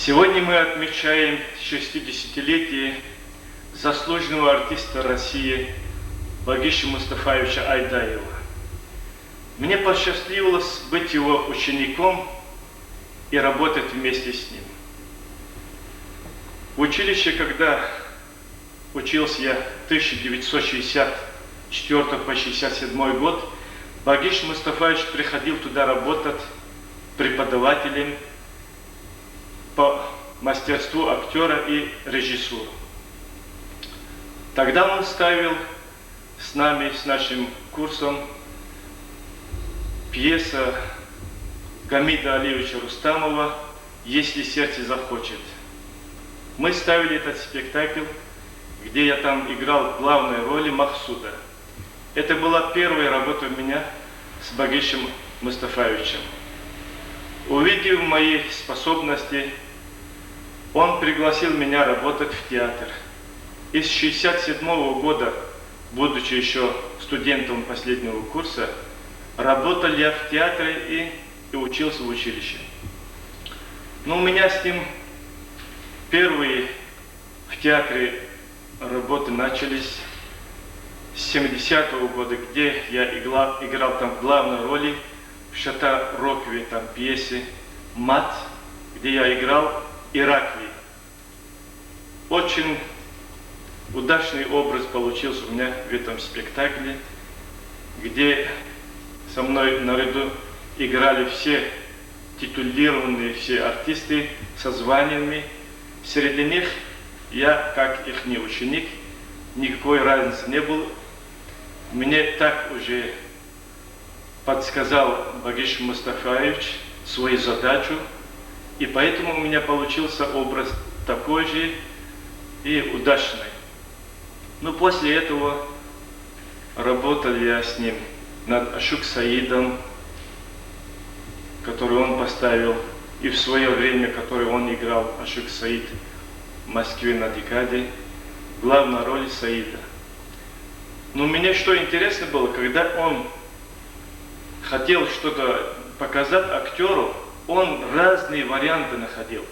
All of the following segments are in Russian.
Сегодня мы отмечаем 60-летие заслуженного артиста России Багиша Мустафаевича Айдаева. Мне посчастливилось быть его учеником и работать вместе с ним. В училище, когда учился я 1964 по 1967 год, Багиш Мустафаевич приходил туда работать преподавателем по мастерству актера и режиссуру. Тогда он ставил с нами, с нашим курсом, пьеса Гамида Алиевича Рустамова «Если сердце захочет». Мы ставили этот спектакль, где я там играл в главной роли Махсуда. Это была первая работа у меня с Багишем Мустафаевичем. Увидев мои способности, он пригласил меня работать в театр. И с 1967 года, будучи еще студентом последнего курса, работал я в театре и учился в училище. Но у меня с ним первые в театре работы начались с 70-го года, где я играл там в главной роли в Шата-Рокве, там пьесе «Мат», где я играл Ираклий. Очень удачный образ получился у меня в этом спектакле, где со мной наряду играли все титулированные, все артисты со званиями. Среди них я, как их ученик, никакой разницы не было. Мне так уже подсказал Багиш Мустафаевич свою задачу, и поэтому у меня получился образ такой же и удачный. Но после этого работал я с ним над Ашук Саидом, который он поставил, и в свое время, который он играл Ашук Саид в Москве на Декаде, в главной роли Саида. Но мне что интересно было, когда он хотел что-то показать актеру, он разные варианты находил.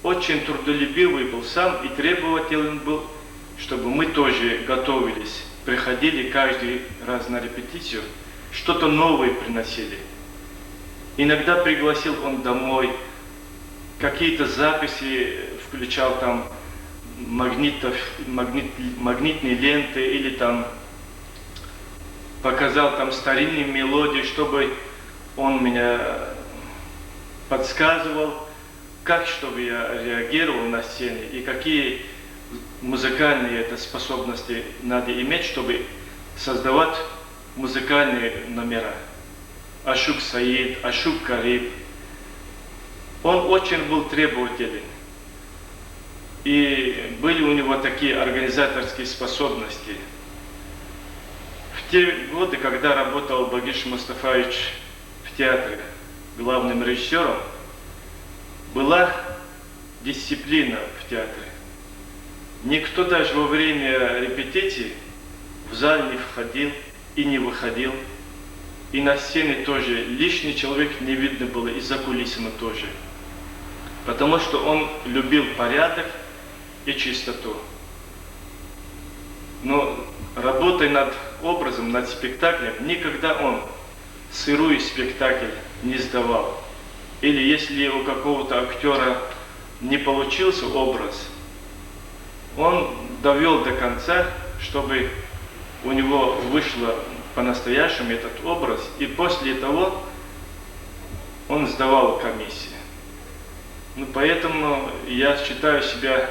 Очень трудолюбивый был сам и требователен был, чтобы мы тоже готовились, приходили каждый раз на репетицию, что-то новое приносили. Иногда пригласил он домой, какие-то записи включал там, магнитные ленты или там показал там старинные мелодии, чтобы он меня подсказывал, как, чтобы я реагировал на сцене и какие музыкальные способности надо иметь, чтобы создавать музыкальные номера. Ашук Саид, Ашук Кариб. Он очень был требователен. И были у него такие организаторские способности. В те годы, когда работал Багиш Мустафаевич в театре главным режиссером, была дисциплина в театре. Никто даже во время репетиции в зал не входил и не выходил. И на сцене тоже лишний человек не видно было, и за кулисами тоже. Потому что он любил порядок и чистоту. Но работая над образом, над спектаклем, никогда он сырой спектакль не сдавал. Или если у какого-то актера не получился образ, он довел до конца, чтобы у него вышло по-настоящему этот образ, и после того он сдавал комиссии. Ну, поэтому я считаю себя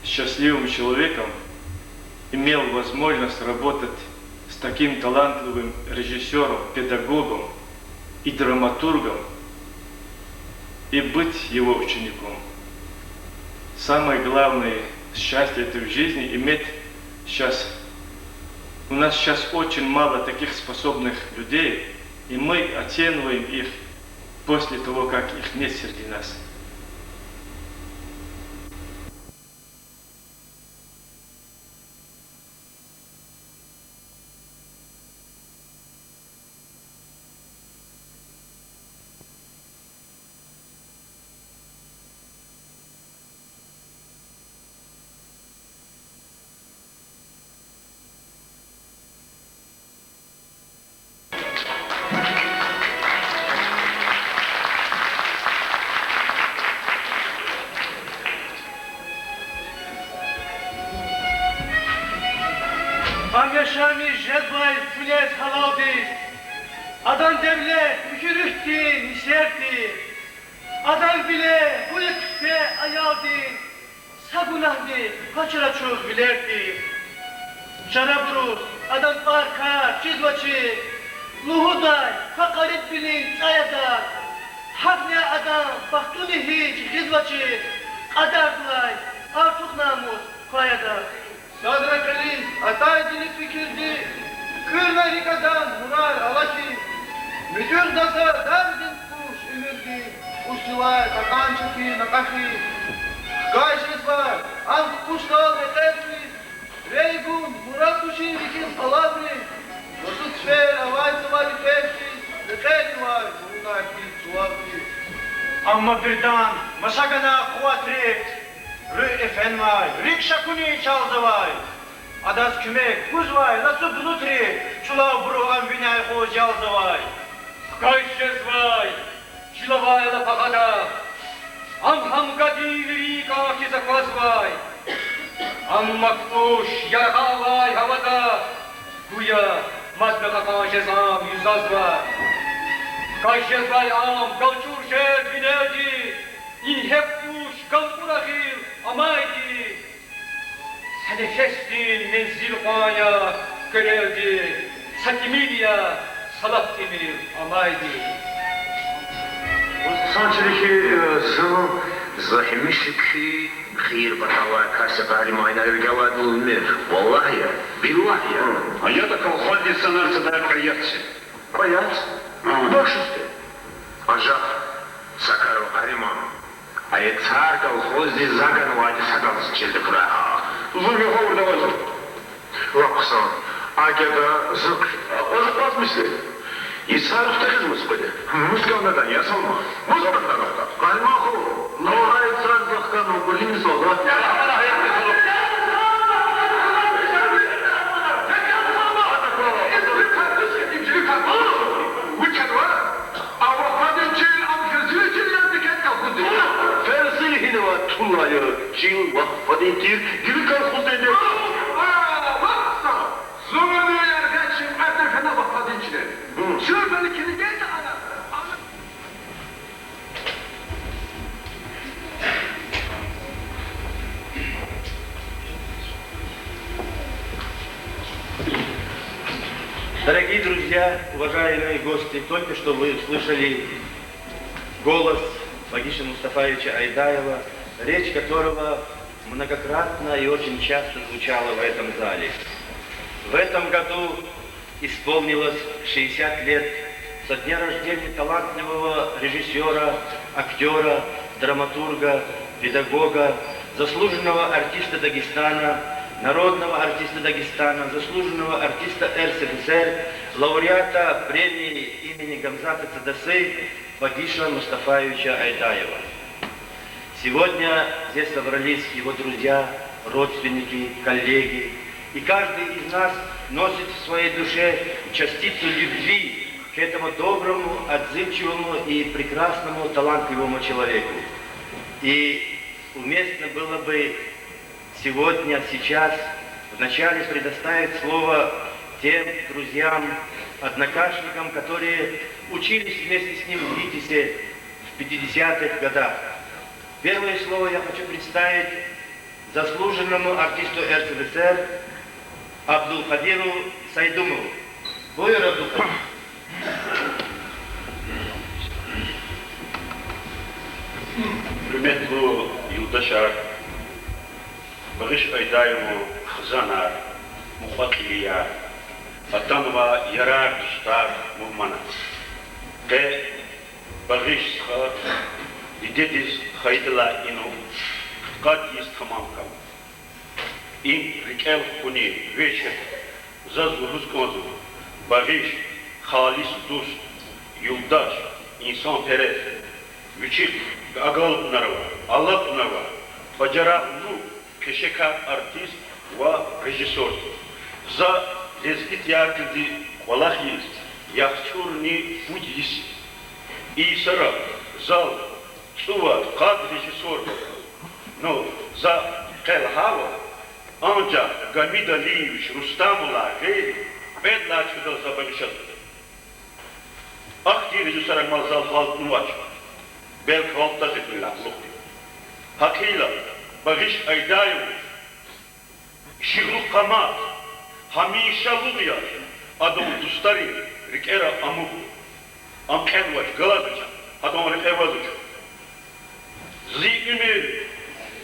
счастливым человеком, имел возможность работать с таким талантливым режиссером, педагогом и драматургом, и быть его учеником. Самое главное счастье это в жизни иметь сейчас. У нас сейчас очень мало таких способных людей, и мы оцениваем их после того, как их нет среди нас. Adam devlet, müşürüktü, nişerdi. Adam bile bu ekte ayaldı. Sagunahdı, kaçıra çok bilerdi. Şaraburu, adam arka, çizvaçı. Luhuday, fakaret bilin, sayada. Hakne adam, baktuni hiç, çizvaçı. Kadardılar, artık namus, koyada. Sadra Kaliz, atay dili fikirdi. Kırmerik adam, murar alaki. Müdür dasa, derdin kuş, ümirdi. Uçluvar, kakan çeki, nakaki. Kaşız var, ank kuşlar ve tertmiz. Reygun, murat kuşi, ikiz alabri. Nasıl tfer, avay sıvali fersiz. Ve kheyri var, bunlar ki çuvabri. Amma birdan, masagana kuvatri. Rü efen var, rikşakuni çaldı var. Adas kümek, kuz var, nasıl bulutri. Çulav buru ambinay hojaldı var. Kaysez var, çilavayla pakada. Am kadiviri kaki zakvaz var. Am maktuş, yarha var havada. Guya, mazbeka kaşezam yüzaz var. Kaysez var am, kalçur şer binerdi. İn hep kuş, kalkurahil amaydi. Seni festin menzil kaya görevdi. Satimilya, salat demir amaydi. Sançılıki zıl zahimmişki khir batava kası gari maynar gavad ulmir. Vallahi ya, billahi ya. Hayata kolxozi sanarsa da kayatçı. Kayat? Baş üstü. Ajak, Sakarov Arimon. Ayetsar kolxozi zagan vadi sakalsın çildi kuraha. Zulmi hovurda vazı. Vaksan, agada zık. Azıklatmıştı. İsarif tekizmiş böyle. Muskandadan yasalma. Muskandadan. Kalmahu. Nora etsar zakkan o kulimiz olur. Fersilhini ve tullayı, cil ve fadintir gibi kalkuz dedi. Zulmi yerden şimdiden fena bakmadın içine. Şöyle kini geldi ana. Дорогие друзья, уважаемые гости, только что вы слышали голос Багиша Мустафаевича Айдаева, речь которого многократно и очень часто звучала в этом зале. В этом году исполнилось 60 лет со дня рождения талантливого режиссера, актера, драматурга, педагога, заслуженного артиста Дагестана, народного артиста Дагестана, заслуженного артиста РСФСР, лауреата премии имени Гамзата Цадасы Багиша Мустафаевича Айдаева. Сегодня здесь собрались его друзья, родственники, коллеги, и каждый из нас носит в своей душе частицу любви к этому доброму, отзывчивому и прекрасному, талантливому человеку. И уместно было бы сегодня, сейчас, вначале предоставить слово тем друзьям, однокашникам, которые учились вместе с ним в ВИТИСе в 50-х годах. Первое слово я хочу представить заслуженному артисту РСФСР Абдулкадиру Сайдумову. Buyur Abdulkadir. Hürmetli yurttaşlar, Багиш Айдаеву Хазанар, Мухатлия, Атанова Ярар Штар Мухмана. Те Багиш Сха, Дидедис Хайдла Ину, Кад есть Хамамкам. Им Рикел Хуни вечер, Зазу Рускозу, Багиш, Халис Дуст, Юлдаш, Инсан Перес, Вичик, Агал Пунарова, Аллах Пунарова, Баджара Ну, Keşeka artist ve rejisör. Za lezgit yakıldı kolahis, yakçurni budis. İsara, zal, suva, kad rejisör. No, za kelhava, ancak Gamid Aliyeviç, Rustamullah, Pedla çudal za Bagişat. Akdeniz saranmazal halkın var. Belki halkta zikrillah. Hakıyla, bağış aydayım. Şiğru kamat, hamişa luğya, adam dustari, rikera amu, amkenvaç, galadıca, adam rikevazıca. Zikrimir,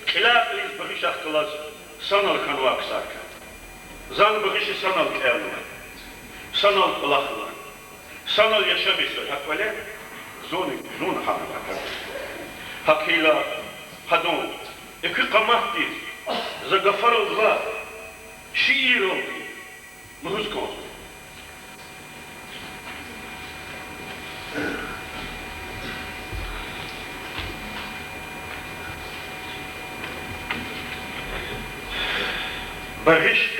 kilafliz bağış akılaz, sanal kanva kısarka. Zan bağışı sanal kevla, sanal kulakla, sanal yaşam istiyor. Hak böyle, zon hamla. Hakıyla, hadon, iki kamat değil. Zagafar oldular, şiir oldu, müzik oldu. Bağış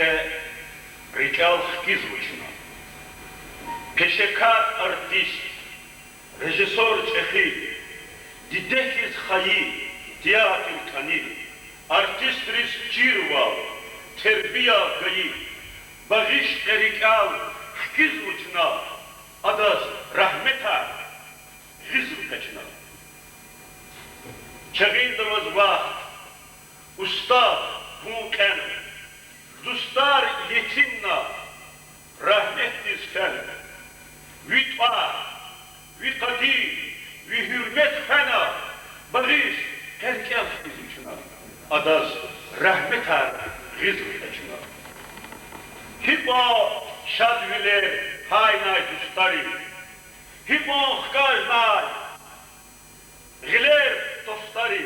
rikal hkizvuçuna. Peşekar artist, rejisör çehi, didekiz hayi, tiyatr kanil, artistris çirval, terbiya gayi, bağış rikal hkizvuçuna, adas rahmeta, hizv kaçına. Çağındırız vaxt, usta huken, dostlar yetimna, rahmetliz fen, vitva, vitadi, vi hürmet fena, bağış herkes hizvuçuna, adas rahmeta, hizv kaçına. Hipo şadviler haynay dostları, hipo hkajnay, giler dostları,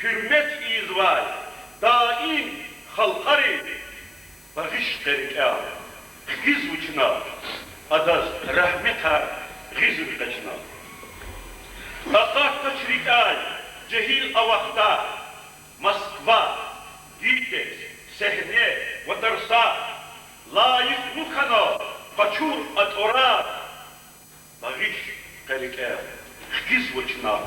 hürmet izvay, daim halkari, bağış terika, hizvuçuna, adaz rahmeta, hizv kaçına. Akat kaçrikay, cehil avakta, Moskva, Gites, sehne ve dersa, layık mukana, kaçur atorat, bağış terika, hizvuçuna,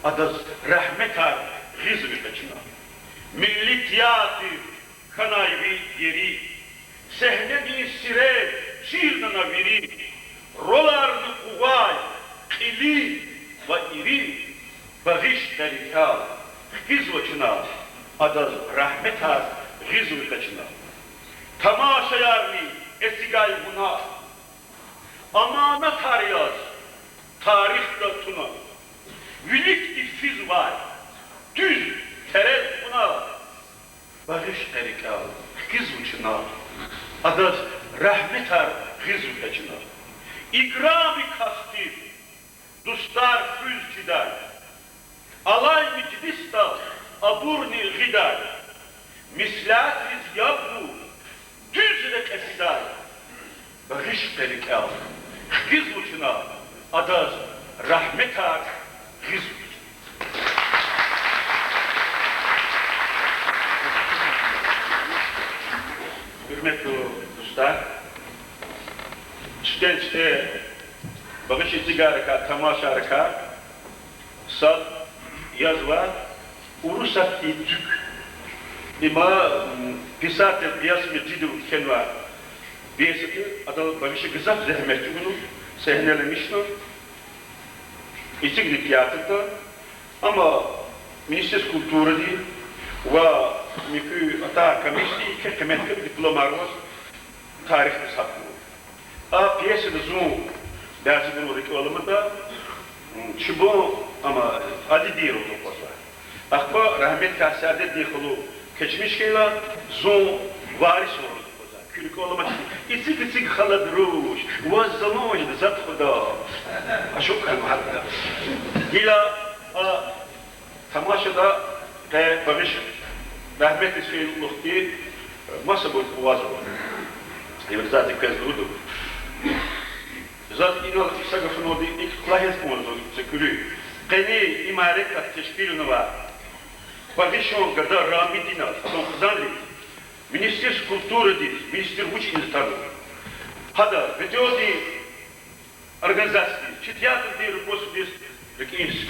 adaz rahmeta, hizv kaçına. Milli tiyatr, kanayvi yeri, sehne bir sire, şiirdana veri, rolarını kuvay, ili ve iri, bağış terika, hizvuçuna, adaz rahmeta, hizv kaçına. Tamaşayarni, esigay buna, amana tariyaz, tarihta tuna, vilik ifiz var, düz terez buna, bağış terika, hizvuçuna, adaz rahmetar hizv kaçına. İkram-ı kasti, dostlar füz cidar, alay meclista, aburni gidar, mislat-riz yabbu, düz rekefidar, bağış terika, hizvuçuna, adaz rahmetar hizv. Hürmetli dostlar, studentste bağış istigarika, tamaşarika, sad yazva, urusat itük, ima pisate piyasmi cidu kenva, biyeseti adal bağışı gızaf zehmetçi bunu sehnelemiştir. İçikli tiyatrda, ama Ministres Kulturi değil, ve mikü ata komisti ke kemetke diplomarımız tarihte saklı. A piyese de zoom dersi bunu rikolamında çıbu ama adi değil oldu koza. Akba rahmet kasade dihulu keçmiş kela zoom varis oldu koza. Külük olamadı. İçik haladruş. Vazzanoş da zat khuda. Aşok kalma hatta. Gila tamaşada bağış rahmetli Seyyidullah diye masa boyu kuvazı var. Evet zaten kazdudu. Zaten inal sagafın orada ilk klahes oldu sekülü. Qeni imaret at teşkilini var. Bağışın kadar rahmetina son kızanlı. Minister Kulturi değil, Minister Vuçiniz tabi. Hada video di organizasyonu, çitiyatr diye ruposu diye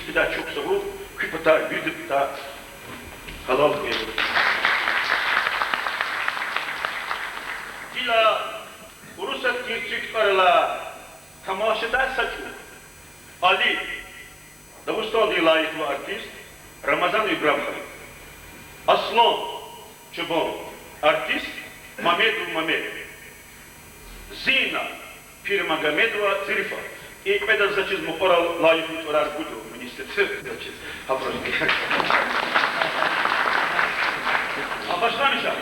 bir daha çok savu, küpata, büyüdük daha halal diye. Dila, urusat kirçik parla, Tamaşadan saçma. Ali, Dağıstan'da layıklı artist, Ramazan İbrahim. Aslan, Çıban, artist, Mamedov Mamed. Zina, Pirmagomedova Zarifa. İlk medal zачизму oral layıklı orar budur. Minister zачист. A başlamışam.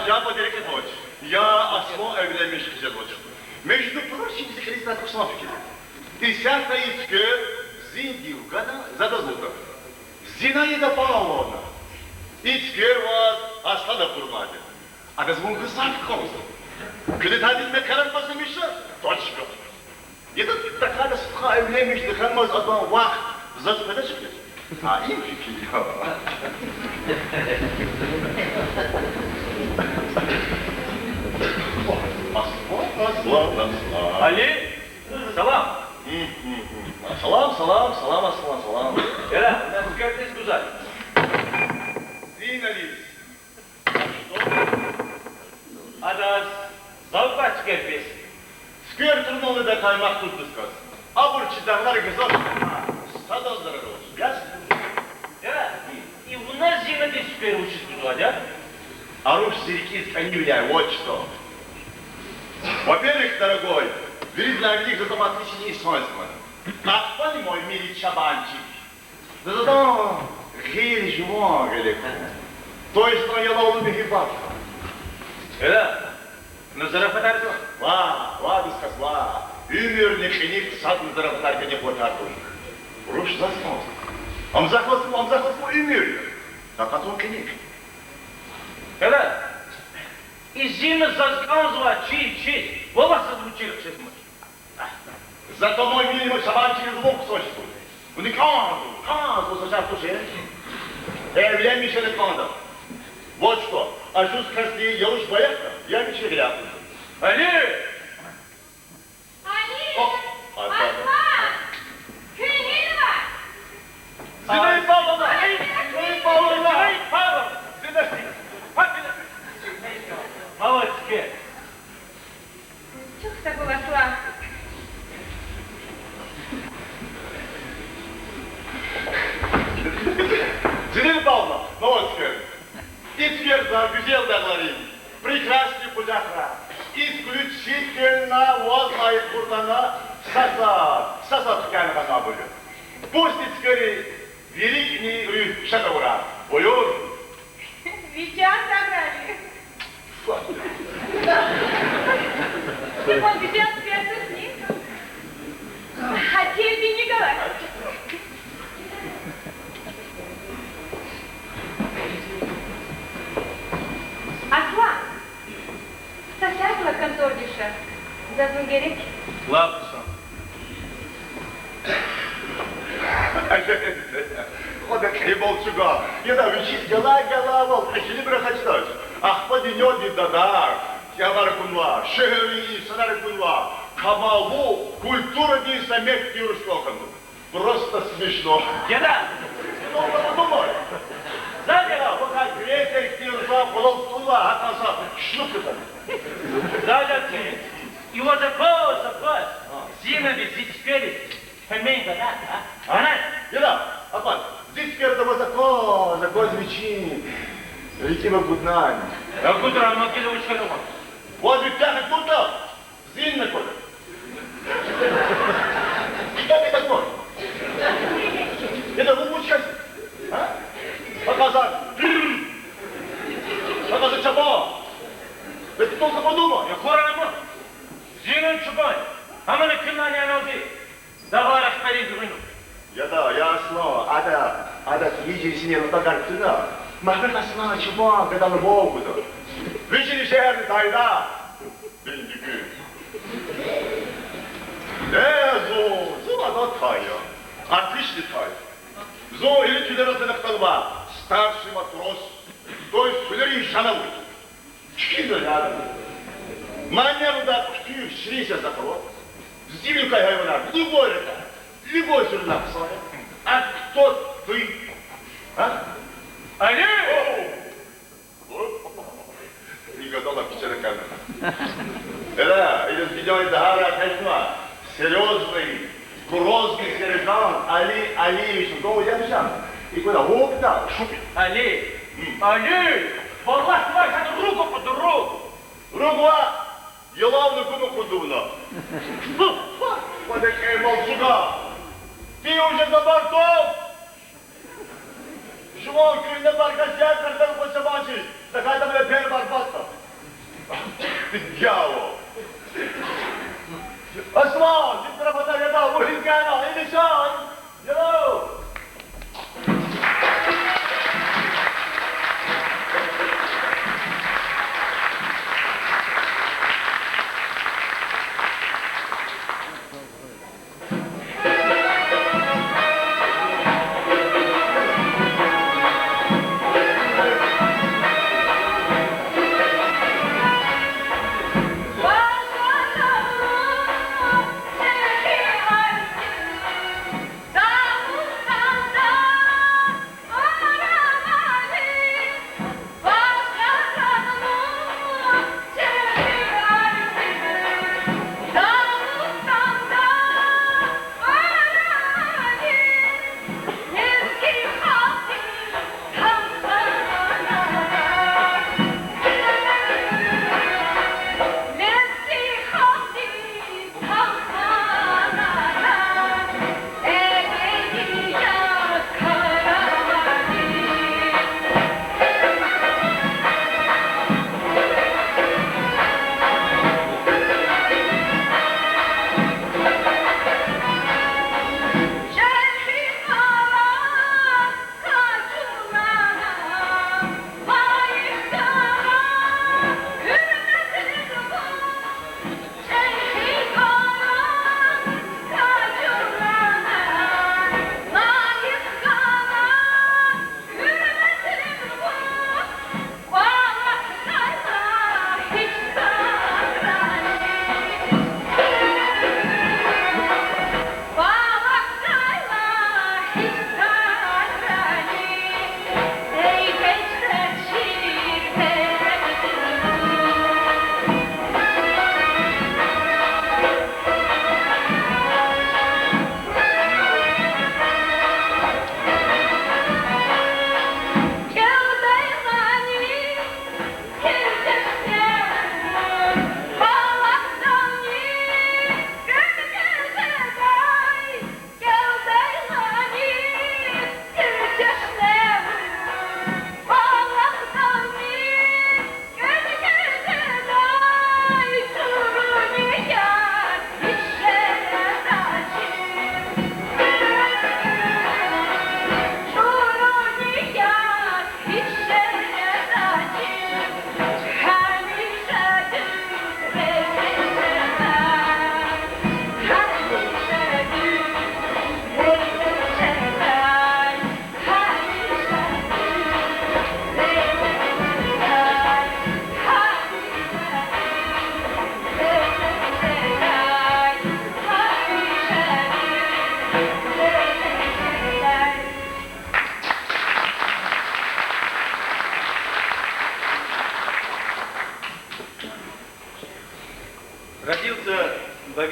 Я поделите дочь. Я осло evlenmişkice dочь. Между прочим, Христа Кусновки. 10-ичке Зиндивгана задозута. Зинаида Павловна. İçke var aslanı kurmadı. Adazmun kızlar konusu. Küle tadilme kararmasımışlar. Точка. Ya da takada sıkı evlenmişti. Kalmaz adam vah. Zatı pede çıkıyor. Ha iyi fikir ya. Aslan. Ali, salam. Salam aslan. Gel, nasıl geldiniz güzel? Zinaliz. Adaz, zavkaç gelpes. Skör turnalı da kaymak tutuz kız. Abur çıdaklar güzel. Sadazlara olsun. Gel. Gel, и у нас зина здесь скоро учится, Владя. Аруш Сиркис, они влияют, вот что. Во-первых, дорогой, верить для них за отличие свойства. Ахвали мой милый чабанчик. Да-да-да, хиль жуан, велико. То есть, что я ловлю бегибат. Ну заработать. Ва, дискас, ва. Ümür neşenik sadın zaraflarca ne botardır. Ruş zasmaz. Amzaklas bu ümür. Fakat on kenik. Когда и зимы засканзва чи, волосы звучит честно. Зато мой милый шабанчик звук сочту. У них канзу сочат душе. Evlenmiş ele kandı. Вот что, а что скажи, я уж боялся, я ничего не ляпну. Ali! Aslan! Köyün yeri var. Zinaid Pavlovna! Zinaid Pavlovna! Молодцы! Чего ты так голосла? Ольга, güzel dağlarım, прекрасный куджахра, исключительно возле Куртана саса тканого наболя. Пусть скорее великий рюк шатаура, бойор. Вичан забрали. Он где спрятал с ним? Хотел бы не говорить. Aslan, sasakla kontordiša, da smo gerek. Ладно. Ходок и молчуга. Я да вичит гала вол, пришли брахачтать. Ах, подинёт не дадар. Я варкунва, шехери и санаркунва. Камалу, культура не самек юрскохану. Просто смешно. Деда, Ну, подумай. Задела, пока грецик юрса, полостула, атаса, шлюпка. задати. Его закос. Зина без зичперис. Фемейка, да? Она? Деда, апат, здесь передова закон звечин. Летима гуднань. А куда могила учерова? Вот ведь тянет тут-то, зинно куда. Что ты такой? Это вы участь? А? Показать. Показать чапо. Да ты только подумай. Я хорама. Зинон чубай. А мы на кинане ноги. Давай распоряди вину. Я ясно. Ада видели себе на картина. Махна сна чапо, когда на Богу-то. Видели шehirli tayda. Bindiki. Зо тая. Отличный тай. Зо или тюдерасынық талба. Старший матрос. То есть Филерий Шановый. Чикида рядом. Манеру да куштую шрися закрот. Зимнюка хайванар. Любой сюда. А кто ты? А? Али! Не готова печать камера. Да, идет видео Захара Кайфма. Серьезный, грозный сержант Али Алиевич. Долго я бежал. И куда? Опта, шупит. Али! Валлах, твой, хоть руку под дорогу! Ругва! Елавну куму кудуна. Вот такая молчуга. Ты уже за бортом! Шумал кюрне баркасяк, картан по собачий. Такая там я пер барбатка. Ты дьявол! Осман, ты пропадай ряда, мухинкана, или шан! Йоу!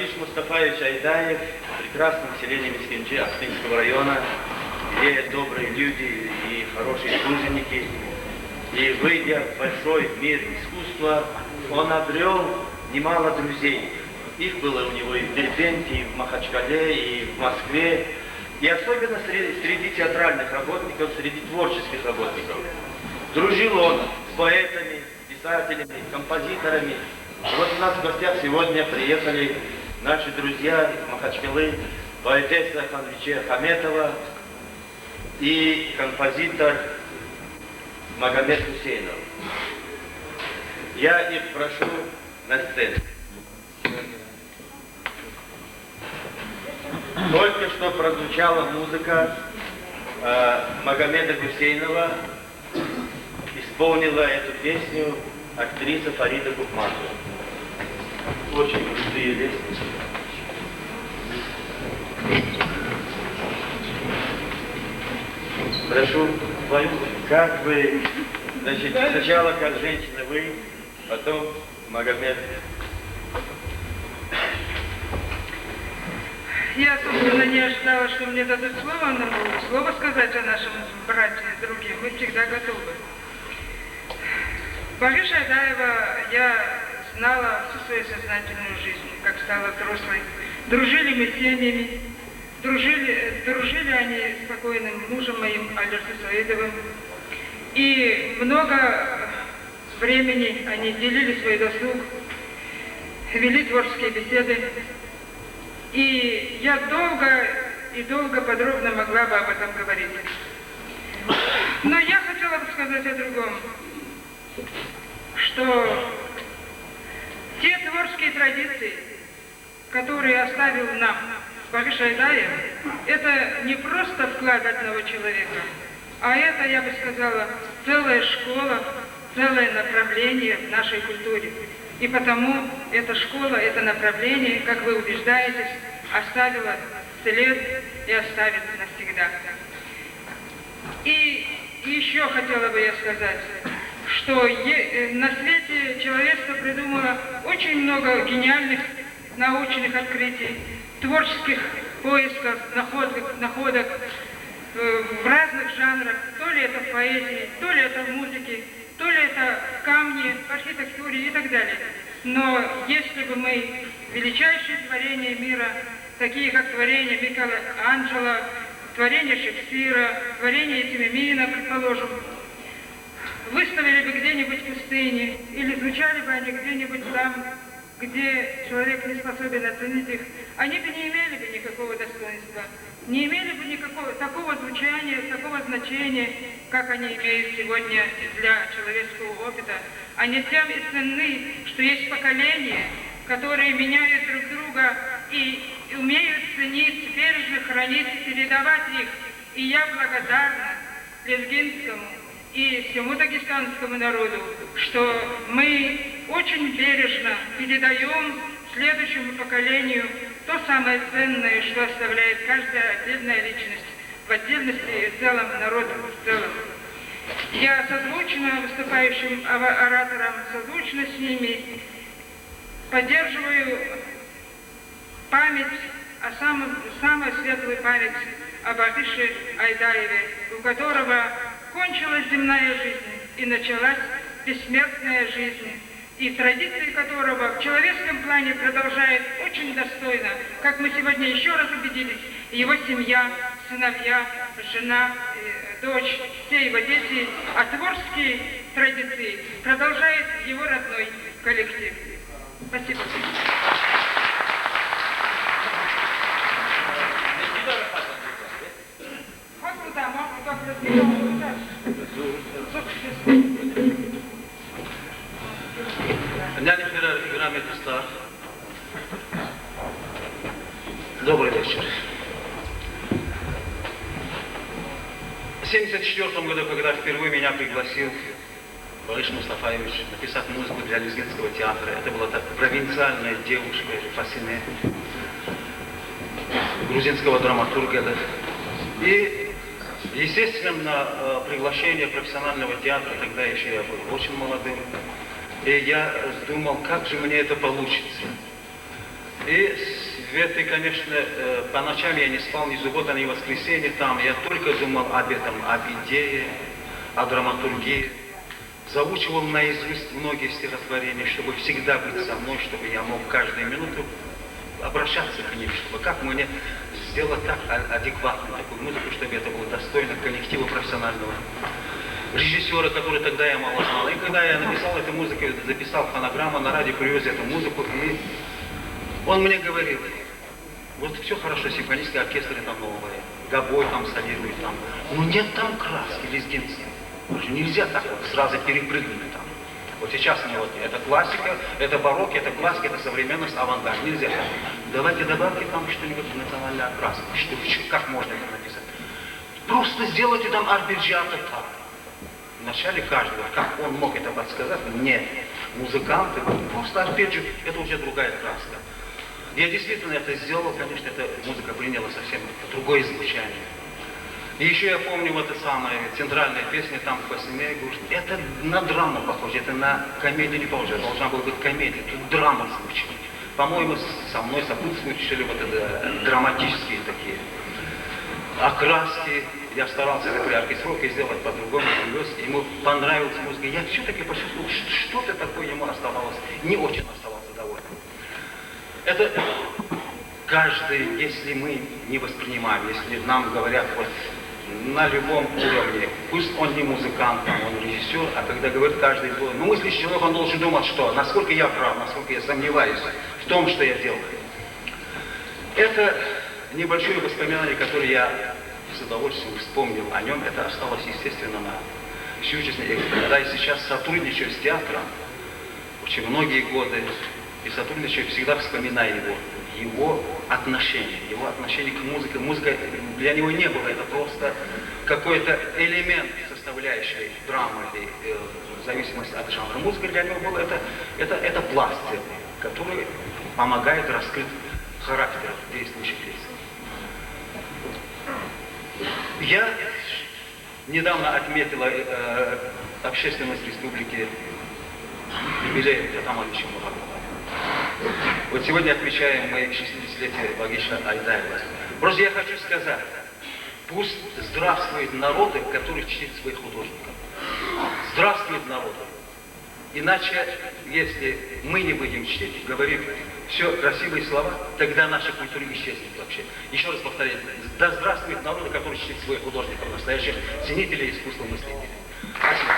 Багиш Мустафаевич Айдаев, прекрасное население Мискинджи, Ахтынского района, где добрые люди и хорошие труженики. И выйдя в большой мир искусства, он обрел немало друзей. Их было у него и в Дербенте, и в Махачкале, и в Москве. И особенно среди театральных работников, среди творческих работников. Дружил он с поэтами, писателями, композиторами. Вот у нас в гостях сегодня приехали наши друзья из Махачкалы, поэтесса Ханвиче Хаметова и композитор Магомед Хусейнов. Я их прошу на сцену. Только что прозвучала музыка Магомеда Гусейнова, исполнила эту песню актриса Фарида Кукматова. Очень крутые лестницы. Прошу, как вы, значит, сначала как женщина вы, потом Магомед. Я, собственно, не ожидала, что мне дадут слово, но слово сказать о нашем брате и друге мы всегда готовы. Багиш Айдаева я знала всю свою сознательную жизнь, как стала взрослой. Дружили мы с семьями, дружили они с покойным мужем моим, Алерсом Саидовым. И много времени они делили свой досуг, вели творческие беседы. И я долго подробно могла бы об этом говорить. Но я хотела бы сказать о другом, что те творческие традиции, которые оставил нам Багиш Айдаев, это не просто вклад одного человека, а это, я бы сказала, целая школа, целое направление в нашей культуре. И потому эта школа, это направление, как вы убеждаетесь, оставила след и оставит навсегда. И еще хотела бы я сказать, что на свете человечество придумало очень много гениальных научных открытий, творческих поисков, находок в разных жанрах, то ли это в поэзии, то ли это в музыке, то ли это в камне, в архитектуре и так далее. Но если бы мы величайшие творения мира, такие как творения Микеланджело, творения Шекспира, творения Тимимина, предположим, выставили бы где-нибудь в пустыне, или звучали бы они где-нибудь там, где человек не способен оценить их, они бы не имели бы никакого достоинства, не имели бы никакого такого звучания, такого значения, как они имеют сегодня для человеческого опыта. Они тем и ценны, что есть поколения, которые меняют друг друга и умеют ценить, бережно хранить и передавать их. И я благодарна лезгинскому и всему дагестанскому народу, что мы очень бережно передаем следующему поколению то самое ценное, что оставляет каждая отдельная личность, в отдельности и целом народу в целом. Я созвучно выступающим ораторам, созвучно с ними поддерживаю память, самую светлую память о Багише Айдаеве, у которого кончилась земная жизнь и началась бессмертная жизнь, и традиции которого в человеческом плане продолжает очень достойно, как мы сегодня еще раз убедились, его семья, сыновья, жена, дочь, все его дети, а творческие традиции продолжает его родной коллектив. Спасибо. Добрый вечер. В 1974 году, когда впервые меня пригласил Багиш Мустафаевич написать музыку для Лезгинского театра, это была провинциальная девушка Фасине, грузинского драматурга. Да. И, естественно, на приглашение профессионального театра, тогда еще я был очень молодым, и я думал, как же мне это получится. И в этой, конечно, по ночам я не спал ни суббота, ни воскресенье там. Я только думал об этом, об идее, о драматургии. Заучивал наизусть многие стихотворения, чтобы всегда быть со мной, чтобы я мог каждую минуту обращаться к ним, чтобы как мне сделать так адекватную такую музыку, чтобы это было достойно коллектива профессионального. Режиссера, который тогда я мало знал. И когда я написал эту музыку, записал фонограмму, на радио привез эту музыку, и он мне говорил, вот все хорошо, симфонический оркестр там новое, гобой там солирует там, но нет там краски лезгинцы. Нельзя так вот сразу перепрыгнуть там. Вот сейчас мне вот это классика, это барокко, это классика, это современность, авангард. Нельзя. Давайте добавьте там что-нибудь национальной окраски. Как можно это написать? Просто сделайте там арпеджиато так. Вначале каждого, как он мог это подсказать? Нет. Музыканты, просто арпеджио, это уже другая краска. Я действительно это сделал, конечно, эта музыка приняла совсем другое звучание. И еще я помню вот эта самая центральная песня, там «Посмей», это на драму похоже, это на комедию не похоже, это должна была быть комедия, тут драма звучит. По-моему, со мной сопутствующие вот это драматические такие окраски. Я старался такой оркестровкой сделать по-другому, ему понравилась музыка. Я все-таки почувствовал, что-то такое ему оставалось, не очень оставался доволен. Это каждый, если мы не воспринимаем, если нам говорят вот на любом уровне, пусть он не музыкант, он режиссер, а когда говорит каждый, ну мыслящий человек, он должен думать, что, насколько я прав, насколько я сомневаюсь в том, что я делаю. Это небольшое воспоминание, которое я с удовольствием вспомнил о нем, это осталось, естественно, на всю жизнь. И когда я сейчас сотрудничаю с театром, очень многие годы, и сотрудничаю, всегда вспоминаю его отношение к музыке. Музыка для него не было, это просто какой-то элемент, составляющий драмы, в зависимости от жанра. Музыка для него была, это пласт, который помогает раскрыть характер действующих лиц. Я недавно отметила общественность республики юбилей Атамовича Муратова. Вот сегодня отмечаем мы 60-летие Вагиша Айдаева. Просто я хочу сказать, пусть здравствуют народы, которые чтят своих художников. Здравствуют народы. Иначе, если мы не будем чтить, говорить все красивые слова, тогда наша культура исчезнет вообще. Еще раз повторяю, да здравствуют народы, которые чтят своих художников, настоящих ценителей искусства мыслителей. Спасибо.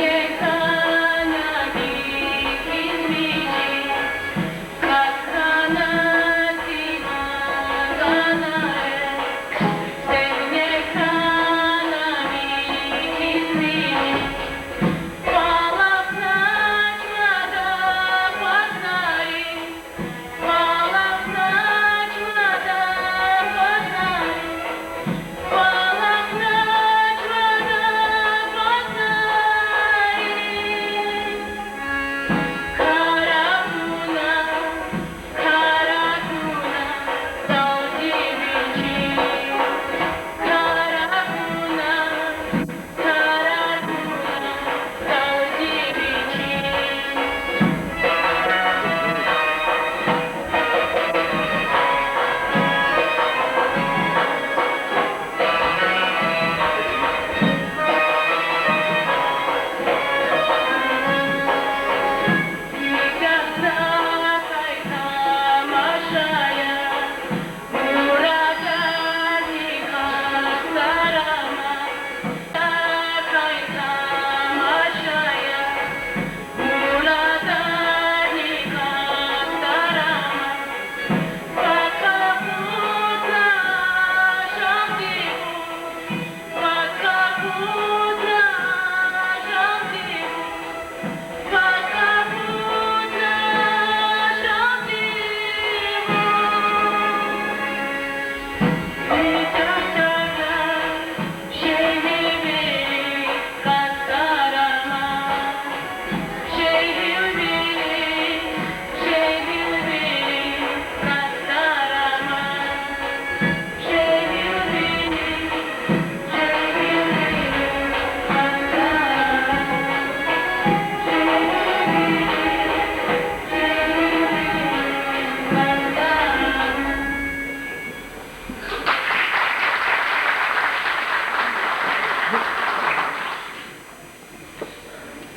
Синега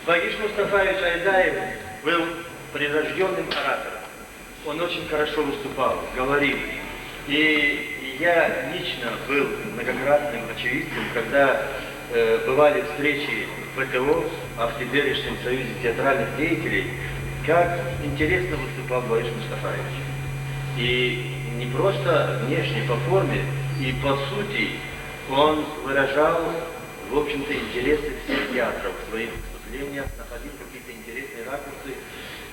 Багиш Мустафаевич Айдаев был прирожденным оратором. Он очень хорошо выступал, говорил. И я лично был многократным очевидцем, когда бывали встречи в ВТО, а в теперешнем Союзе театральных деятелей, как интересно выступал Багиш Мустафаевич. И не просто внешне, по форме, и по сути он выражал, в общем-то, интересы всех театров в своих выступлениях, находил какие-то интересные ракурсы.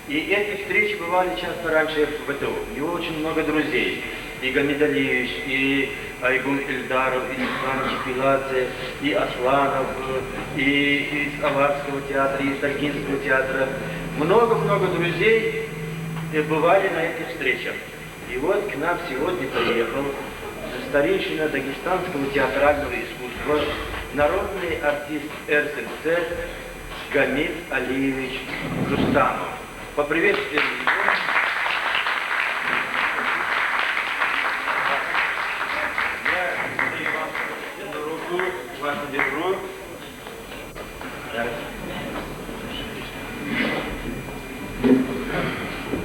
И эти встречи бывали часто раньше в ВТО. У него очень много друзей. И Гамид Алиевич, и Айгун Эльдаров, и Ислам Чепиладзе, и Асланов, и из Аварского театра, и из Тагинского театра. Много-много друзей бывали на этих встречах. И вот к нам сегодня приехал старейшина дагестанского театрального искусства, народный артист РСФСР Гамид Алиевич Рустамов. Поприветствуем его. Я вам руку, вас держу.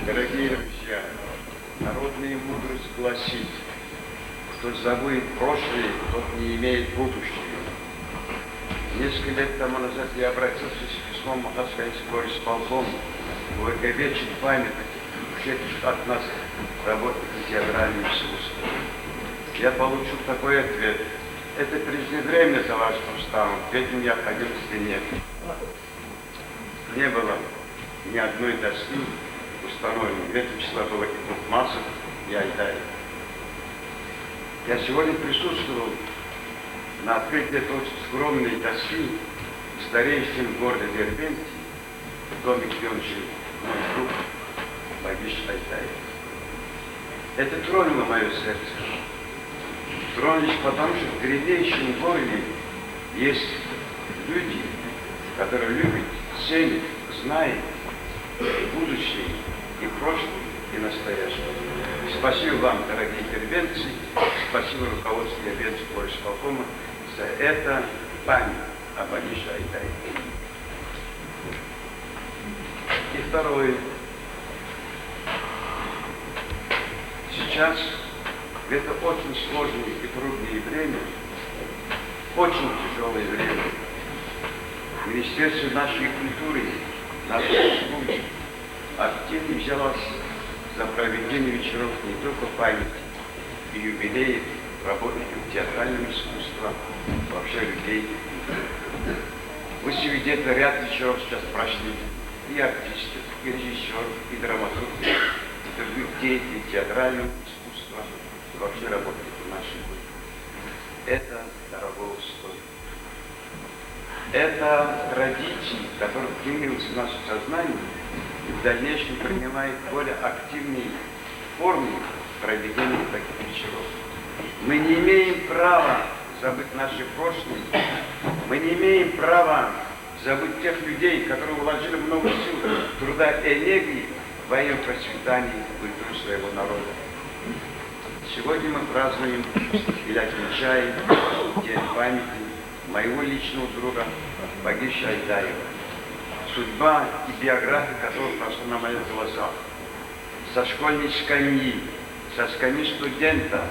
Дорогие друзья, народная мудрость гласит, кто забудет прошлое, тот не имеет будущего. Несколько лет тому назад я обратился с письмом Махасского исполкома в увековечить память ушедших от нас работников театрального искусства. Я получил такой ответ. Это преждевременно, товарищ Рустамов, ведь необходимости нет. Не было ни одной доски установленной. В этом числа было и Кутмасов, и Айдаев. Я сегодня присутствовал на открытии этой очень скромной доски в старейшем городе Дербенте, в доме, где он жил, мой друг Багиш Айдаев. Это тронуло мое сердце. Тронуло лишь потому, что в древнейшем городе есть люди, которые любят, ценят, знают будущее и прошлое, и настоящее. Спасибо вам, дорогие дербенцы, спасибо руководству Дербенского исполкома за это память о Багише Айдаеве. И второе. Сейчас в это очень сложное и трудное время, очень тяжелое время, Министерство нашей культуры, нашей республики активно взялось за проведение вечеров не только памяти и юбилеев работников театрального искусства, вообще людей. Вы свидетели, ряд вечеров сейчас прошли и артистов, и режиссеров, и драматургов, и других деятелей театрального искусства, и вообще работников нашей культуры. Это дорого стоит. Это традиции, которые вклиниваются в наше сознание и в дальнейшем принимает более активные формы проведения таких вечеров. Мы не имеем права забыть наше прошлое. Мы не имеем права забыть тех людей, которые вложили много сил, труда и энергии во имя процветания культуры своего народа. Сегодня мы празднуем или отмечаем день памяти моего личного друга Багиша Айдаева, судьба и биография которого прошла на моих глазах. Со школьной скамьи, со скамьи студента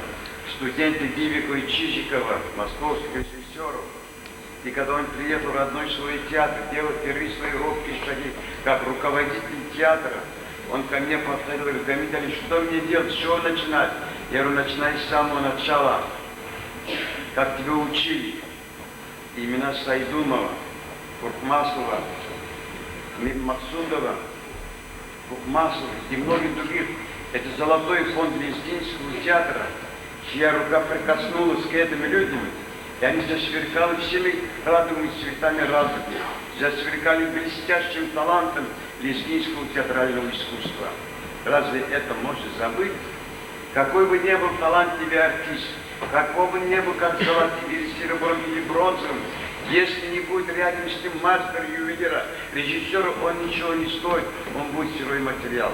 Бибикова и Чижикова, московских режиссеров. И когда он приехал в родной свой театр, делал первые свои робкие шаги, как руководитель театра, он ко мне подходил и говорит: Гамид Алиевич, что мне делать, с чего начинать? Я говорю: начинай с самого начала, как тебя учили. Имена Сайдумова, Куртмасова, Максудова, Куртмасова и многих других. Это золотой фонд Лезгинского театра, чья рука прикоснулась к этим людям, и они засверкали всеми радугами цветами радуги, засверкали блестящим талантом лезгинского театрального искусства. Разве это можно забыть? Какой бы ни был талантливый артист, какого бы ни был, как золотым или серебром или бронзовым, если не будет рядом с ним мастера, ювелира, режиссера, он ничего не стоит, он будет сырой материал.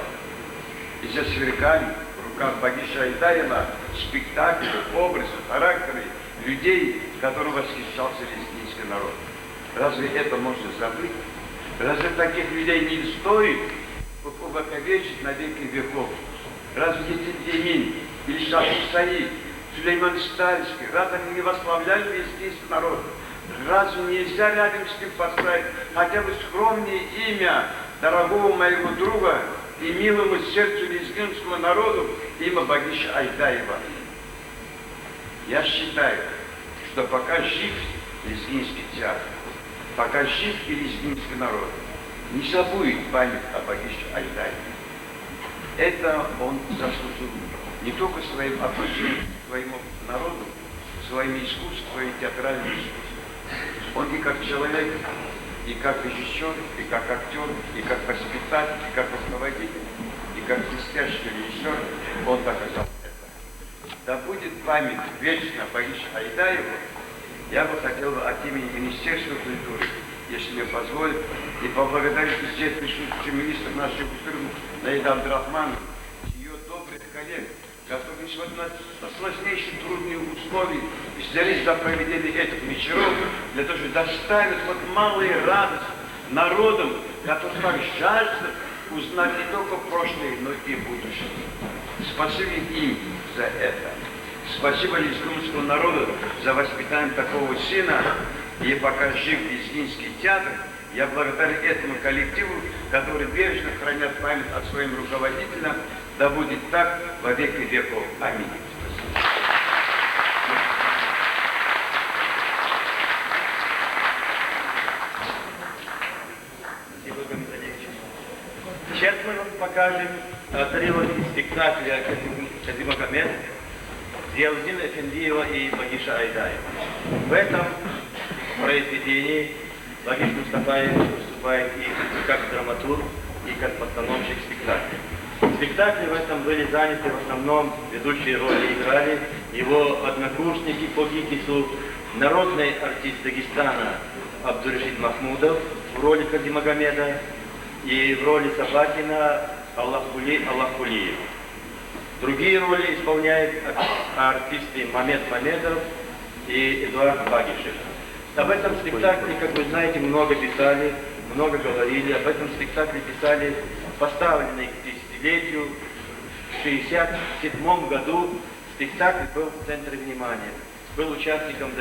И засверкали в руках Багиша Айдаева спектакли, образы, характеры людей, которым восхищался лезгинский народ. Разве это можно забыть? Разве таких людей не стоит увековечить на веки веков? Разве Емин, Ильшат Саид, Сулейман Стальский, разве они не восславляют весь народ? Разве нельзя рядом с ним поставить хотя бы скромнее имя дорогого моего друга и милому сердцу лезгинского народу, имя Багиша Айдаева? Я считаю, что пока жив лезгинский театр, пока жив и лезгинский народ, не забудет память о Багише Айдаеве. Это он заслужил не только своим отношением к своему народу, своим искусством и театральным искусством. Он и как человек, и как режиссер, и как актер, и как воспитатель, и как руководитель, и как блестящий режиссер, он доказал это. Да будет память вечно Багише Айдаеву. Я бы хотел от имени Министерства культуры, если мне позволят, и поблагодарить здесь присутствующий министр нашей культуры Наида Абдрахмановна, ее добрых коллег, которые несмотря на сложнейшие трудные условия взялись за проведение этих вечеров, для того, чтобы доставить вот малые радости народам, которые так жаждут узнать не только прошлое, но и будущее. Спасибо им за это. Спасибо лезгинскому народу за воспитание такого сына. И пока жив лезгинский театр, я благодарен этому коллективу, который бережно хранят память о своем руководителе. Да будет так во веки веков. Аминь. Сейчас мы вам покажем отрывок из спектакля «Кази Магомед» Зиауддина Эфендиева и Багиша Айдаева. В этом произведении Багиш Мустафаев выступает и как драматург, и как постановщик спектакля. В спектакле в этом были заняты в основном ведущие роли играли его однокурсники по ГИТИСу, народный артист Дагестана Абдурашид Махмудов в роли Кази Магомеда и в роли Сабакина Аллахкулиев. Другие роли исполняют артисты Мамед Мамедов и Эдуард Багишев. Об этом спектакле, как вы знаете, много писали, много говорили. Об этом спектакле писали поставленный к десятилетию. В 1967 году спектакль был в центре внимания. Был участником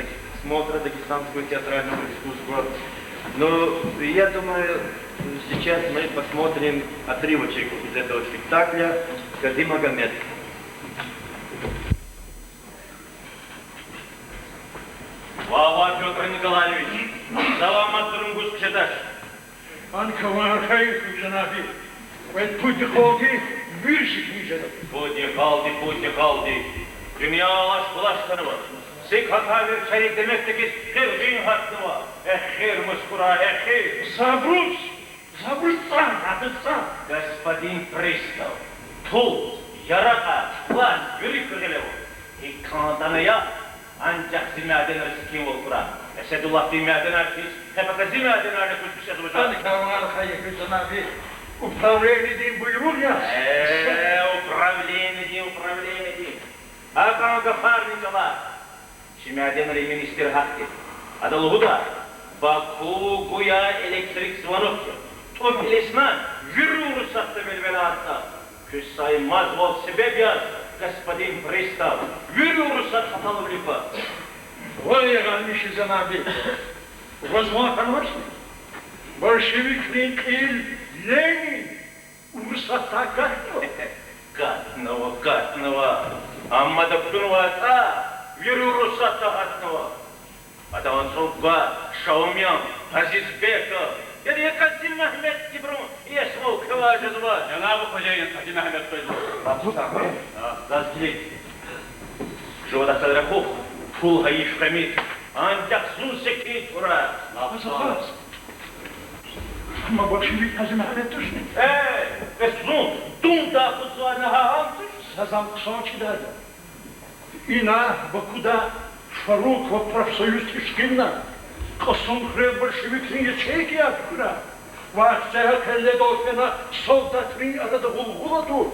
смотра Дагестанского театрального искусства. Но я думаю, сейчас мы посмотрим отрывочек из этого спектакля «Кази Магомед». Вава Петр Николаевич, саламат Турнгус Кшедаш. Анкаван Хаиф Джанаби, ведь пути холди, виршик нижеда. Пути холди. Dünya bulaştırma. Sik hata bir çayık demektir ki kırgın hakkıma. Ehir muskura, ehir. Забрус, забруссан. Господин пристав, пул, ярака, план, yürü kırgılev. İkkandanıya ancak zimâden arısı ol kura. Esedullah zimâden arısı, hepaka zimâden arısı kuşmuş yazılacak. Анкаван Хаиф Джанаби, управление день буйрун я. Управление день. Акан Гафар Николай. Şimdiden minister hakkı. Adalı da Baku Guya elektrik zvanoktu. Tom Elesman yürü ruhsattı belvelatta. Küs sayılmaz vol sebep yaz. Господин пристав, yürü ruhsat hatalı blipa. Ой, раньше Джанаби, возможно, большевик Ленин, урсата Катного. Amma da bütün varsa yürü ruhsatta hatnava. Adavan Solga, Şaumyan, Aziz Beka, ya da Kasim Mehmet Kibrun, Yesmol Kıvacı Zıva. Cenab-ı Hoca'nın Kasim Mehmet Kıvacı. Zazgilik. Живота Садрахов, Фул Хаиш Хамид, Антяк Сун Секрет Ура. Ama большевик Кази Мехмед точно. Сун, Тунда Кузуана Хаантыш. Сазам Ксочида. И на Бакуда Шарук в профсоюз Тишкина. Косумхре большевикные ячейки откуда. Ваша келле долфена солдатри арада гулгулату.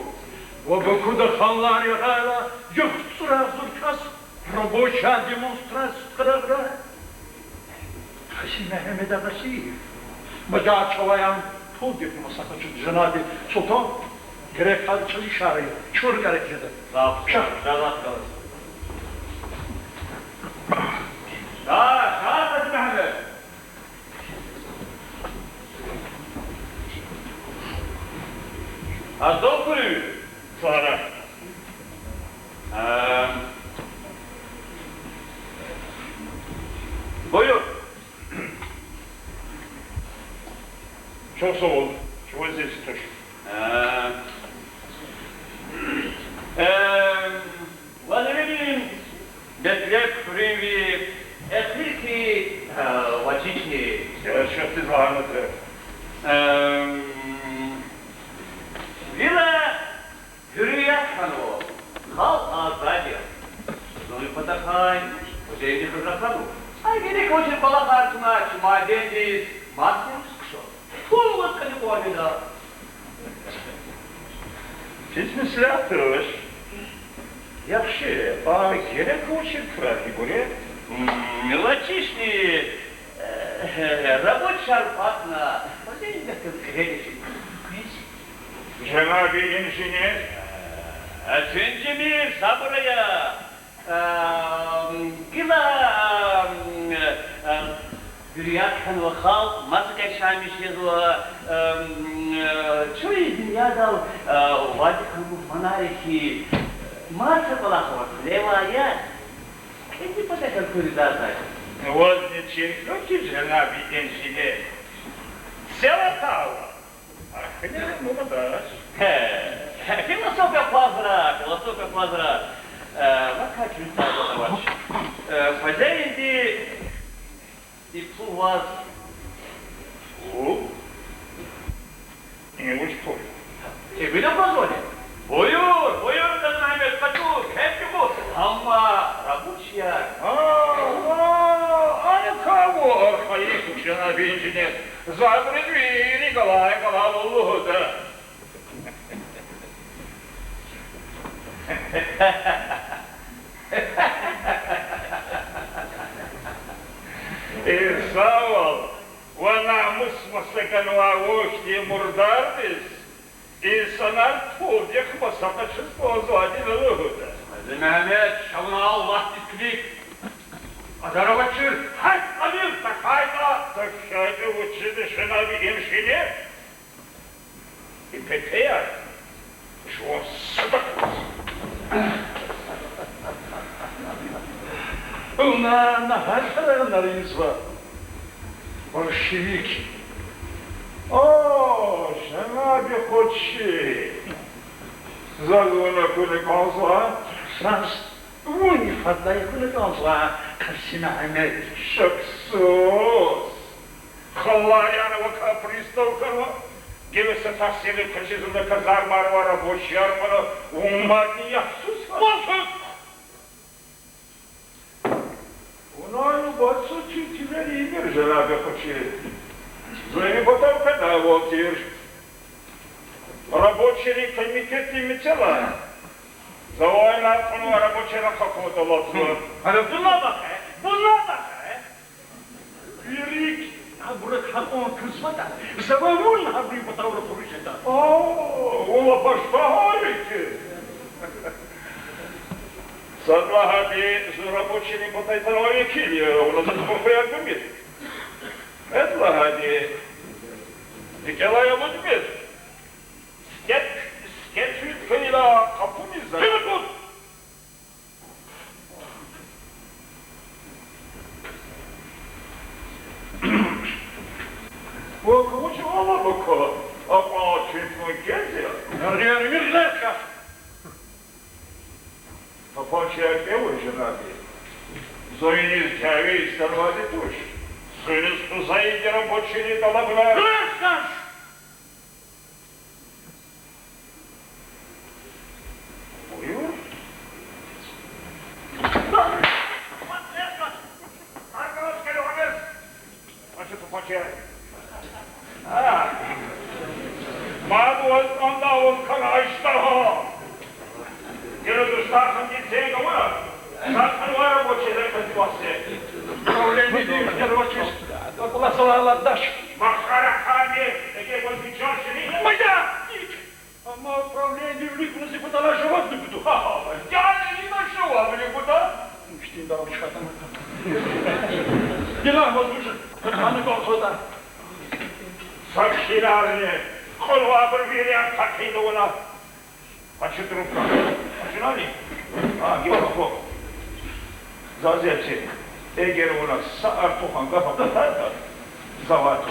В Бакуда халлар ягайла юхтсура зуркас. Рабочая демонстрация программа. Кази Мехмед Агасиев. Maca çavayan pul diplomu sakıcı Cenab-ı Sultan gerek halçıl işareyi çur gerekçede. Sağ ol. Şahlat kalın. Şahlat Hacı Mehmet. Az okuruyor. Sonra. Buyur. Çok sağ ol. Çok ezilsidir. Vallahi ne bileyim, detlek, frivi, ehliki, vaciki. Şöhret zahmetler. Vila hürriyet kanu, hal azadi. Zonu patakay, hocaydı hırrakanu. Ay gerek hoca balak artına, madendeyiz, maddemiz kuşu. Kul vatkani kualida. Siz mi silah tırış? Yaxşı, bana gerek hoca kırarki buraya. Латишни, рабочий шарпатна, последний кредит. Cenab-ı İnşiner. Efendimiz sabıraya, gila, hürriyat kanı hal, mazık eşamış yazılı, çoğu dünyada vadi kanı manariki, masa balakı var, levaya, kendi patakal kuridazay. Возничеркнуть Cenab-ı İnşiner. Селатава. Ахне молодаш. Философия Плазера. Вака чувствовала ваш. Хозяин и плуваз. Не уж понял. Тебе не позволит? Бuyur Hacı Mehmet Kaçur, hep bu. Ama рабочая. А кого архаик Cenab-ı İnşiner? Забредви Николай Голову да. Sağ ol. Vana musmasakan vavuşti murdardis. İnsanar tuğdek masakaçız bozvadi lılıhıda. Hacı Mehmet, şavuna Allah diklik. Adara bakır. Hay, amir, takayda. Takayda uçudu Cenab-ı İnşiner. İpeteyar. Şu sadak. На характернарınız var. Bolşevik. О, Cenab-ı Hoçi. Zagona kulikansa. Сразу не хватает хулиганства, Касина Ахмед. Şaksız. Халаяна вака приставкана. Гевеса тасили качизunda казармар var, boş yarmara. Ummadni yapsız. Basın! Unayı batsı tütüleri iyidir Cenab-ı Hoçi. Зови потом когда вот рабочий комитет имела. Завойна кonu рабочего какого-то лотла. Hani buna bak he. Юрик, а братхан он кызмата. Завамун хабри потавра поручета. Ола baştahariki. Sadlahadi рабочий потайтала векили, он это спокоя кумит. Эдлахади. Николай Лудмир. Скетчуткayla kapımızda. Evet dur. Bu çuvala bakalım. Ama çünkü geziyor. Nerede yürüyorlar? Tapançaya kevo Cenab-ı. Zoyiniz kâvi istervadi tuş. Suyunuz kısayı gelen boçini dalabına. Bırak! Buyur. Arkadaş geliyoruz. Açı tapançaya. Mağdur onda volkan iştaha. Geri dostarsın gitseydi ama. Zaten var boçiler kızması. Проблемы не рвачусь. Около салала дашь. Makara Куда живот не буду. Я не нашел, а мне куда? Что да уж там. Дела вот уже. А ну куда? Сакширарне. Холва проверяет, как и дола. А что трубка? Начинали? А, Георгий. Зазерчик. Егер у нас сартухан кафа завод.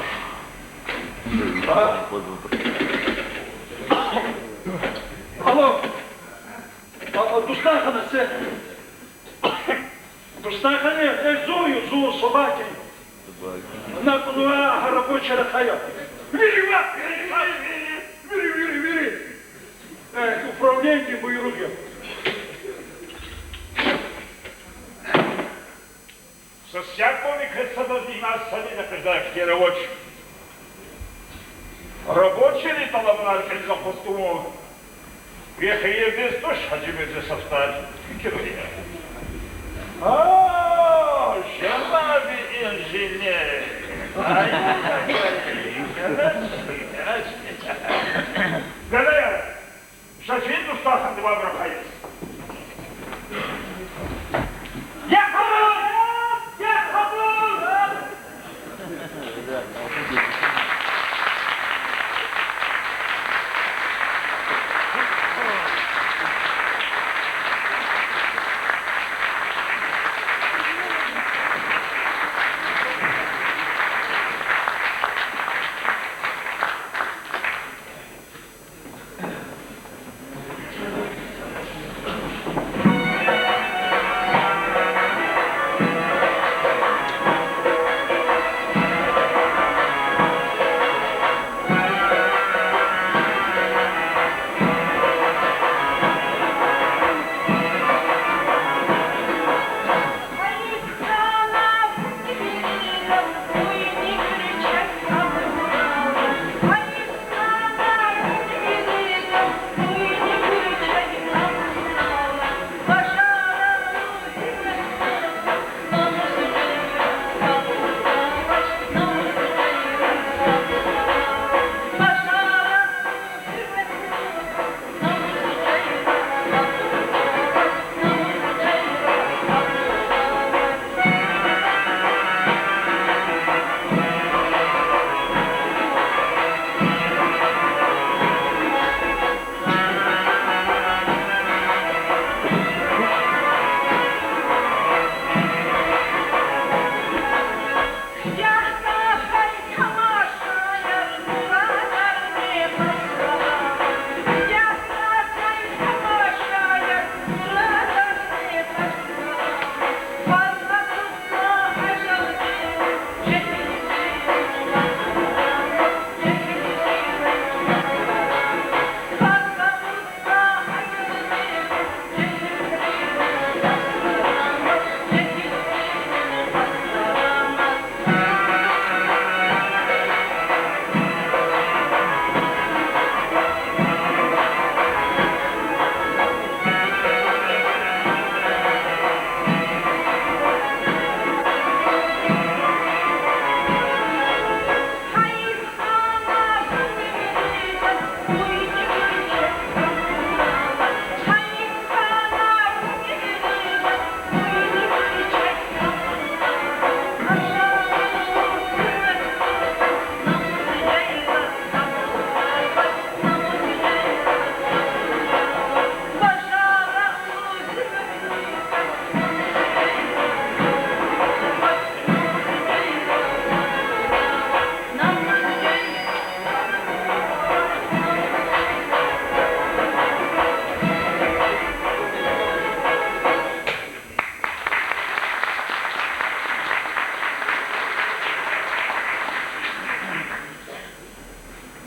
Алло. Дустахана се. Дустахане зую собаки. На кулуа рабочая рахая. Вери. Управление Буйруге. Со всякими красотами нас сами напряжают рабочие. Рабочие ли талабнарки за постуму? Вехая без тоже хажимезе составить. Шамаби инженер. Галер, шафин Дустахан два брахаес.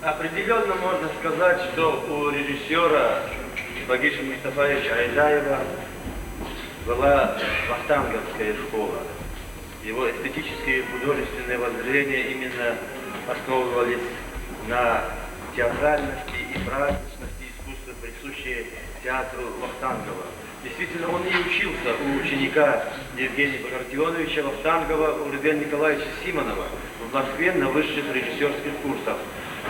Определенно можно сказать, что у режиссера Багиша Мустафаевича Айдаева была вахтанговская школа. Его эстетические и художественные воззрения именно основывались на театральности и практичности искусства, присущие театру Вахтангова. Действительно, он и учился у ученика Евгения Багратионовича Вахтангова, у Льва Николаевича Симонова в Москве на высших режиссерских курсах.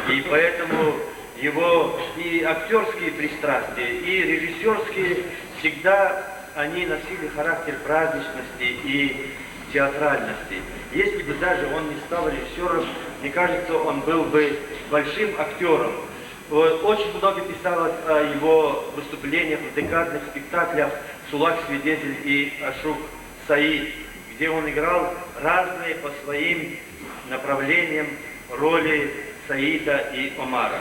И поэтому его и актерские пристрастия, и режиссерские, всегда они носили характер праздничности и театральности. Если бы даже он не стал режиссером, мне кажется, он был бы большим актером. Очень много писалось о его выступлениях в декадных спектаклях «Сулак свидетель» и «Ашук Саид», где он играл разные по своим направлениям роли Саида и Омара.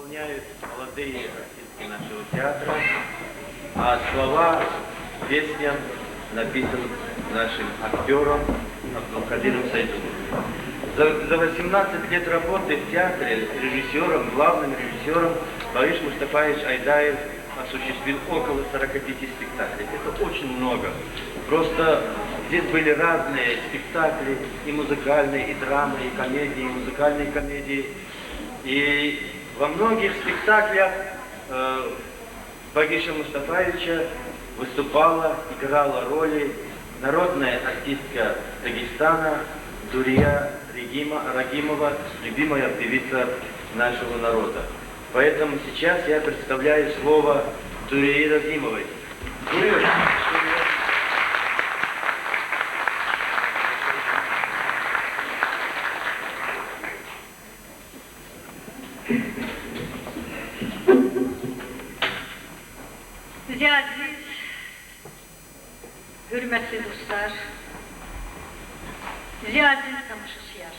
исполняют молодые артисты нашего театра, а слова песням написан нашим актером Абдулкадиром Сайдуловым. За 18 лет работы в театре режиссером, главным режиссером Бариш Мустафаевич Айдаев осуществил около 45 спектаклей. Это очень много. Просто здесь были разные спектакли, и музыкальные, и драмы, и комедии, и музыкальные комедии. И во многих спектаклях Багиша Мустафаевича выступала, играла роли народная артистка Дагестана Дурия Рагимова, любимая певица нашего народа. Поэтому сейчас я представляю слово Дурии Рагимовой. Aziz, hürmetli dostlar, aziz tamaşaçılar.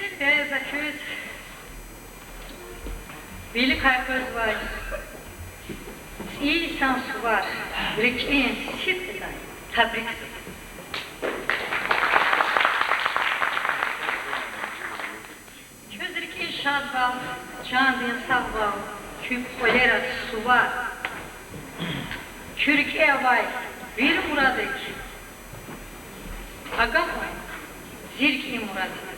Sizler za köz, velika köz var, iyi sansu var, rekliyen sitkidan, tabrik. Közürki şadbal, Candin sağval, küp olera suvar. Kürk evay, bir muradık. Agam, zirki muradık.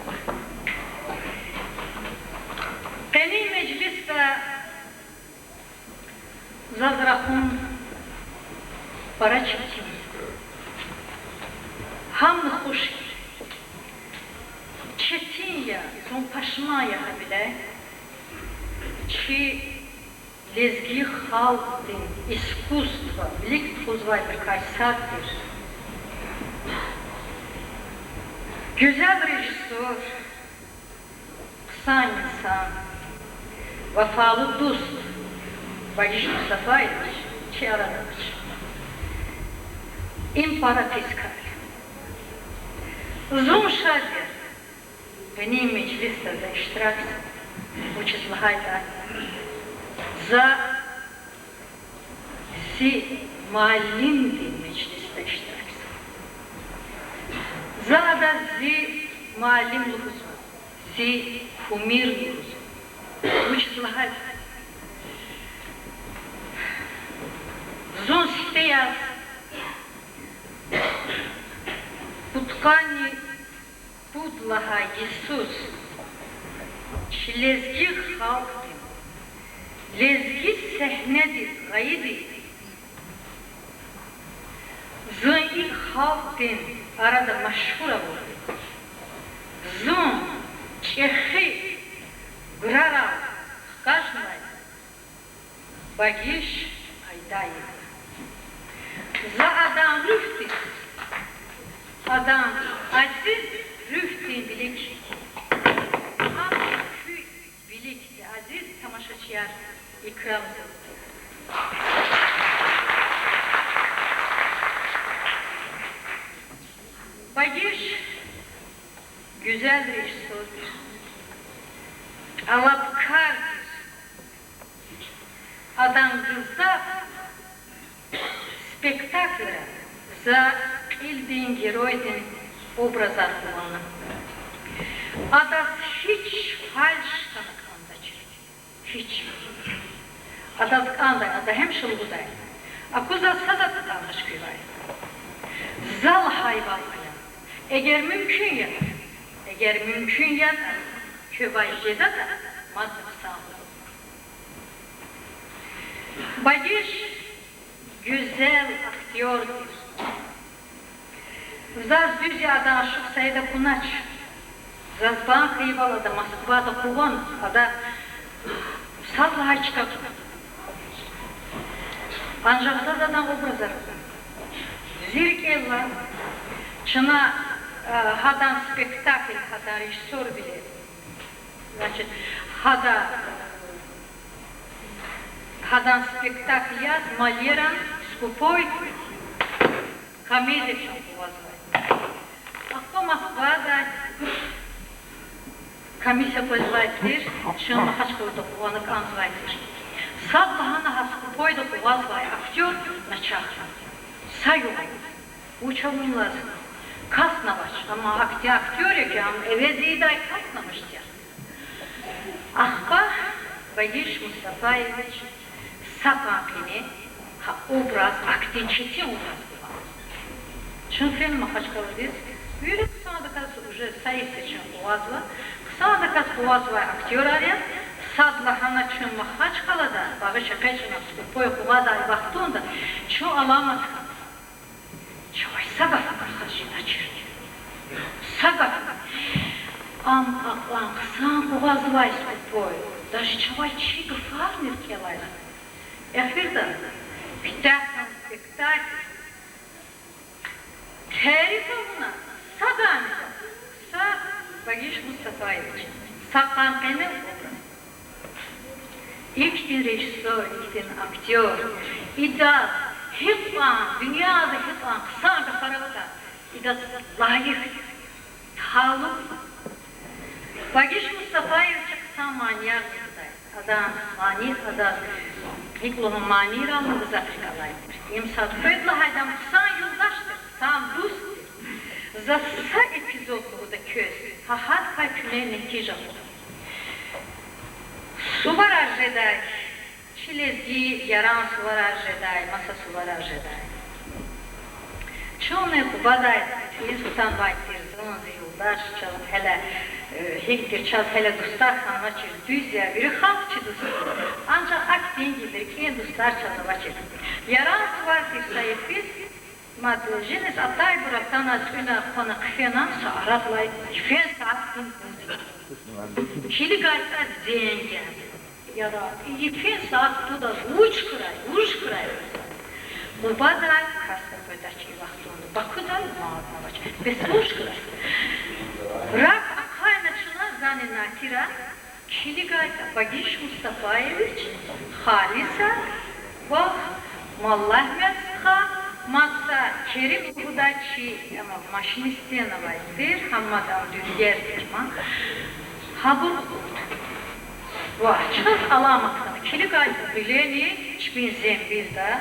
Beni mecliste zazrahun para çektim. Hamd hoş. Çetin ya, son paşmaya bile. Чи лезги халты, искусство, великий позвать Кайсатыр. Güzel rejissör, kısa insan, vefalı dost, Багиш Мустафаевич Чаранович, императискаль. Зум шадер, бени мечлиста за иштирак учредителя за си маалимди мечлисте иштирак. За да зи маалим лухузу, зи кумир лухузу. Учредителя. Зон ситеяс putkani putlaha Иисус. Lezgi halktır, lezgi sehnedir, gayidir. Zın ilk halktır, arada meşhur olur. Zın, çehi, grara, kaçmay, Багиш Айдаев. За adam rüftir, adam aziz rüftir bilik. Birlikte aziz tamaşaçılar ikram etti. Багиш güzel rejissördür. Alapkardır. Adam kızda spektaklara za bildiğin geroydun obrazlar kullanır. Adas hiç falş tanıkanda çirdi. Hiç. Adas kanda, ada hem şılgıday. Akuza sazatı tanış kıyvay. Zal hayvan ayan. Eğer mümkün ya, kövay jeda da mazıp sağlığı. Багиш güzel aktördür. Zaz düzü ada aşık sayıda kunaç. Zazban kıyıval da Moskva'da kuvan, ada sazla çıkar. Ancak zazadan obrazlar. Zirk ella, çına hadan spektakl, hadan rejissör bile. Значит, hadan spektakl yaz, malyeran, скупой, комедия çok fazla. Akpa Moskva'da комиссия позвайтир, шын Махачкалада куанık anzvaytir. Садлахана хаскупойда кувазвай актер начах. Саю. Учалым lazım. Kasnavaş ama aktör ya eveziday kasnamıştır. Ahba Bayish Mustafayevich Sapakini ha obraz aktinчити obraz. Чын фильм Махачкаладис Юрий Ксанадакас уже саисечен кувазва. Ксанадакас кувазва актераря Садлахана чын Махачкалада Багыша печена скупой кувада вахтунда чу аламат Чавай сагат хашина черни. Сагат. Сам кувазвай скупой. Даже чавай чига фармер келайла. Эфирда спектакль. Terifavuna Sagan'da Bayish Mustafayevich Sakan'ın ilk din rejissör, ilk din aktör, idaz, hıfan, dünyada hıfan, kısaca paravata, idaz layık, taluk. Bayish Mustafayevich kısa maniyar kızdaydı. Adam mani, adam Nikloh'un maniyar almadı Afrikalaydır. İmsat Föydla haydam kısa yıldaştır. Сам дуст за са эпизодного көз, хахат хайпюне нетижа. Сувар ожидай, Челезги, Яран сувар ожидай, Маса сувар ожидай. Çoğunu kubaday, İzbutan vaytir, zılınzı yoldaş çalın, hele hektir çaz, hele dostlar kanına çir, düz ya, biri halkçı dostlar. Ancak ak dengidir, kiyen dostlar çalın vaçir. Yaran suvar bir sayıfiz, Madaljenes atay bıraktan azgına konu kıfenan sağratlay, kıfen saatin kundi. Şili gayta zengin. Ya da kıfen saat tuda uç kıray. Bu baday kasta koydaçı vaxtında. Bakıday mağazına baç. Bes uç kıray. Rak akaynaçına zanenatira, Şili gayta Bayish Mustafayevich, Halisa, Vah, Mallahmetska, Masa Kerim Kudaçi ama maşinistiyana vaydir, hammadam düzger dikman. Habur Vahçaz alamaktan. Kili gayda bileni, çbin zembilda,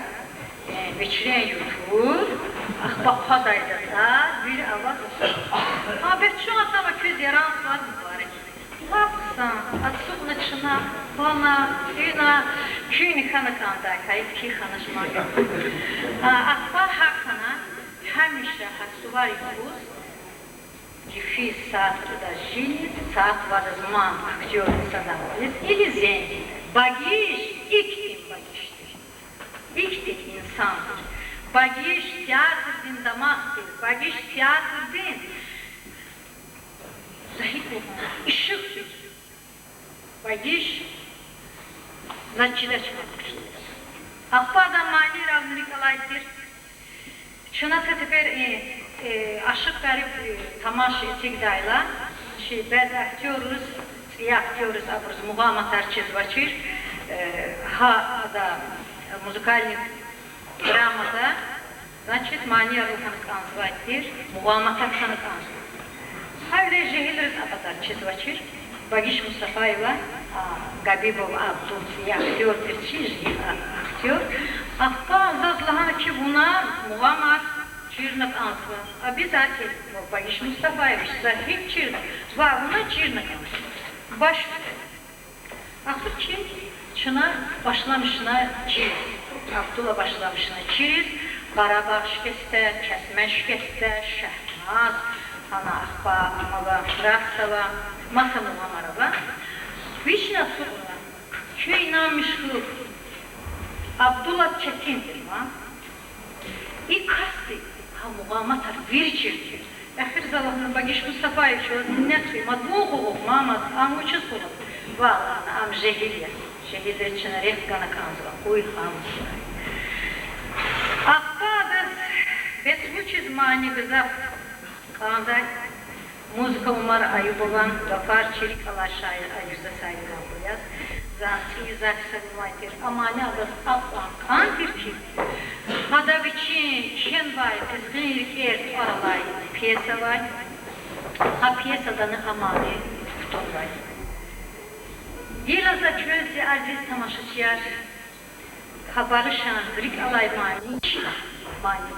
veçiren yutur, ahbap hadayda da bir avaz olsun. Bet şu adama köz yaran var mübarek. Lapsan, atsukna çına, bana, hina, küyni kanıkanday, kayıp ki kanışmak. Ahba hakkına, hemişe hasuvar yuvuz, Cifiz saatı da jiniz, saat var zaman aktör insanlarız, ili zengin. Bagiş, iktim bagiştir. İktim insandır. Bagiş, tiyatr din damaktır. Bagiş, tiyatr din. Zahid olmalı, ışıktır. Bagiş, začile çıkarmıştır. Akbada mani Rav Nikolay'dır. Şuna teper aşık garip tamaşa etigdayla, biz aktyoruz, aktyoruz, abruz muğamatar çizvaçır, ha da müzikalni dramada, значит, maniya ruhanık anzvayttir, muğamatar kanık anzvayttir. Hayre jehiliriz abatar çizvaçır, Bayish Mustafayeva, Gabibov Abdul, aktyordur, aktyor. Akba zazlahan ki buna muğamat çirnak ansva. Обязательно. Bayish Mustafayevich, zahid çirnak. Va buna çirnak ansva. Baş. Aklı kim? Çına başlamışına çiriz. Abdullah başlamışına çiriz. Qarabağ şikeste, Kəsmə şikeste, Şəhnaz, Ana Akba, Amava, Rasava, Masa Muğamarava. Vişna Surla, Köyna Mişhur, Abdullah Çetindir ma. İkasti, ha muğamatar virçirdir. Ahir zamanında Bayish Mustafayevich netri, madbuğu mamad, amuçuz bulun. Valla, am jehilya. Jehilya içine rehkana kanzva, uy hamzva. Akbadız, besvuçiz mani gızaf kanzay. Muzika Umar Ayubovan, Gafar Çelik Alaşayır, Ayüzde Saygıdan Buyaz. Zansi zapisa vaytir, amani adas atlan kantir ki. Hadaviçin, Şenvay, Kızgınlık Ert Aralay piyesa var. Ha piyesadanı amani, tutanlar. Yelaza közü aziz tamaşaçılar, habarı şanzırık alay mani, mani.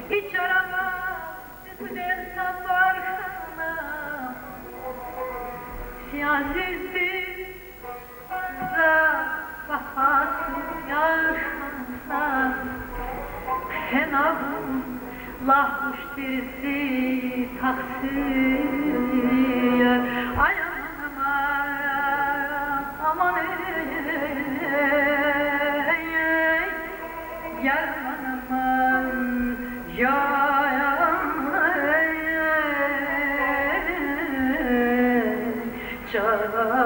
hiç aramaz güzel safarhana. Siyasizdir da vefasız yaşansa, fenahım lahmuş birisi taksir. Ay aman yar aman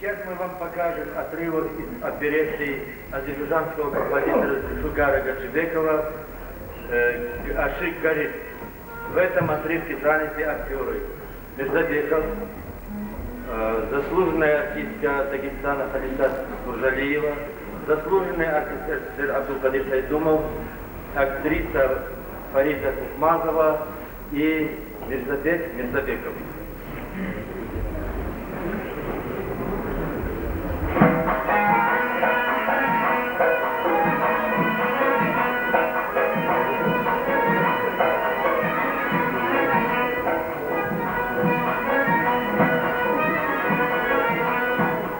Сейчас мы вам покажем отрывок из оперетты азербайджанского композитора Зульфигара Гаджибекова «Ашик горит». В этом отрывке заняты актеры Мирзабеков, заслуженная артистка Дагестана Халиса Нуржалиева, заслуженный артист Абдулкадир Сайдумов, актриса Фарида Кухмазова и Мирзабек Мирзабеков.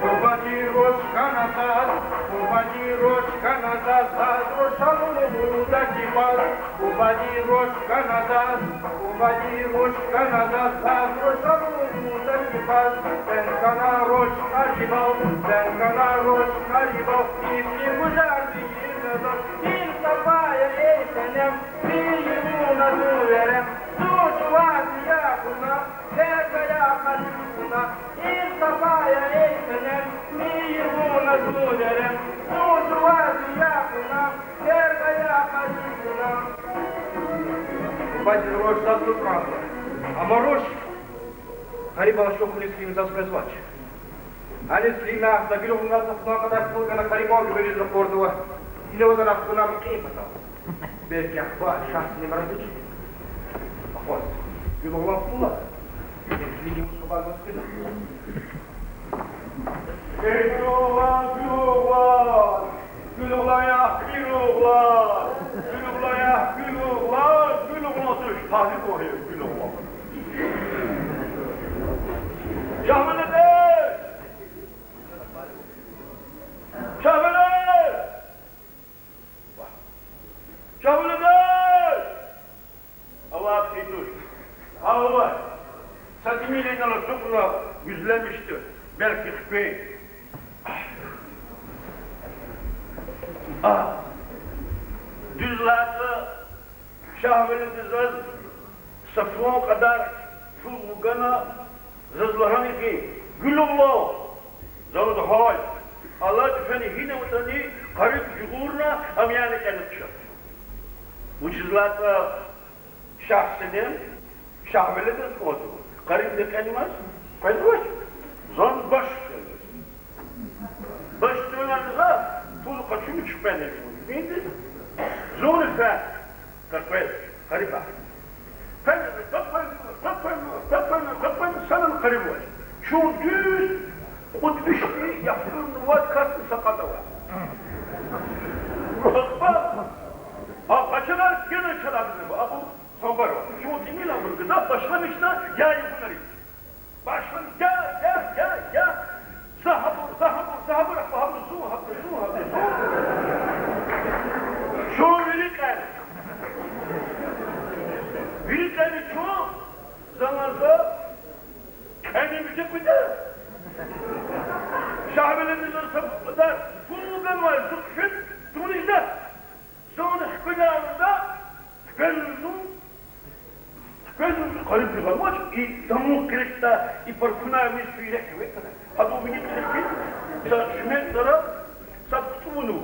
Уводи рожка назад, уводи рожка назад, заброша луну закипать. Сенкана рожка рибал, и в снегу жаркий едет. И вступая лейсенем, ты ему надуверем, душу вас якуна, всякая халюна. И вступая лейсенем, ты ему надуверем, душу вас якуна, всякая халюна. Бачите, рож завтра правда. А мороз, Харибал шокули с ним заскозвать. Они с Лина забил у нас окно, когда сколько на Харибал говорили за Кордова. И не возрав к нам кипатал. Без яхва, шанс не мразить. Похож. Было вам пула. И шли ему шубар на спину. Гülüvla, gülüvla, gülüvlaya, gülüvla, gülüvlaya, gülüvla, gülüvla söz, tazi koyuyor, gülüvla. Şahmene'de! Şahmene! Şahmene'de! Allah kıydır. Allah! Satimiyle inanır tukuna yüzlemiştir. Belki şüpheyi. Düzler şahveliniz safon kadar fulgana zızlahan ki gülullah zalı da hal Allah tüfeni hine utani karib juğurna amyane kanıtşa ucuzlatla şahsinin şahveliniz kodu karib de kanımaz koyduş zon baş baş tümenanıza pul kaçımı çıkmayan neydi zon efendim karpet kariba Kapan sanın karibu var. Şu düz kutbişi yaptığın vat kastı sakata var. Bak, kaçalar gene çalabilir bu. Bu sobar var. Şu değil lan bu kıza başlamışlar ya bunları. Başlamış ya. Sahabur, sahabur, su. Şu Birlikleri çoğu zamanda kendimize kuydu. Şahbelerimiz olsa fullugan var, tutuşun, tuğunuzda. Sonra hüküdarında tükenüzün karib bir kalmaç, damuk kireçta, parfümlerimiz süyle kuvvet kadar. Hatta o beni kireçin, şümetlere satkutumunu.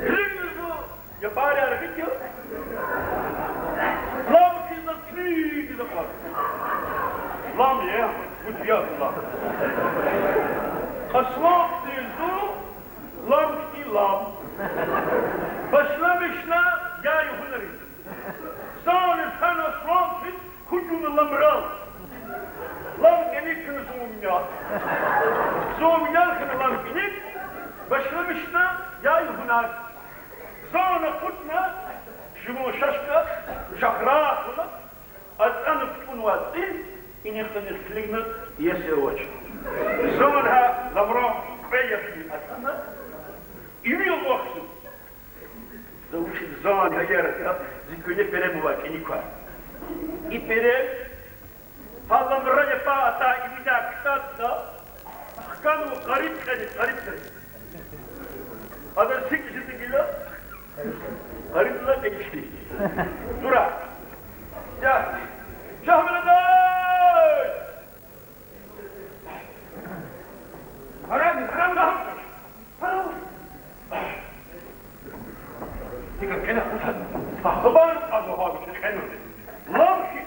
Kırmızı, ya bari hareket yok. Lam is the tree is the part. Lam ya, good ya Allah. Aslan diyordu, lam ki lam. Başlamışla ya yuhunları. Sonra sen aslan fit, kucunu lamral. Lam genik kını zoomya. Zoomya kını lam genik. Başlamışla ya yuhunar. Sonra kutna, şumu şaşka, şakra kula, azanı tutun vazdi, inekten istiligna yese oç. Sonra lamra kıyafı asana, iniyor vakti. Zavuşi zaman hayarata, ziküne pere muvakini kwa. İpere, halamra yapa ata imida kıtatna, kanu garip kani. Adan sikişi gila, garipler değişti. Dura. Ya. Şahmeday! Haram da. Haram. Dikkat kena. Habar adı abi kena. Lam ki.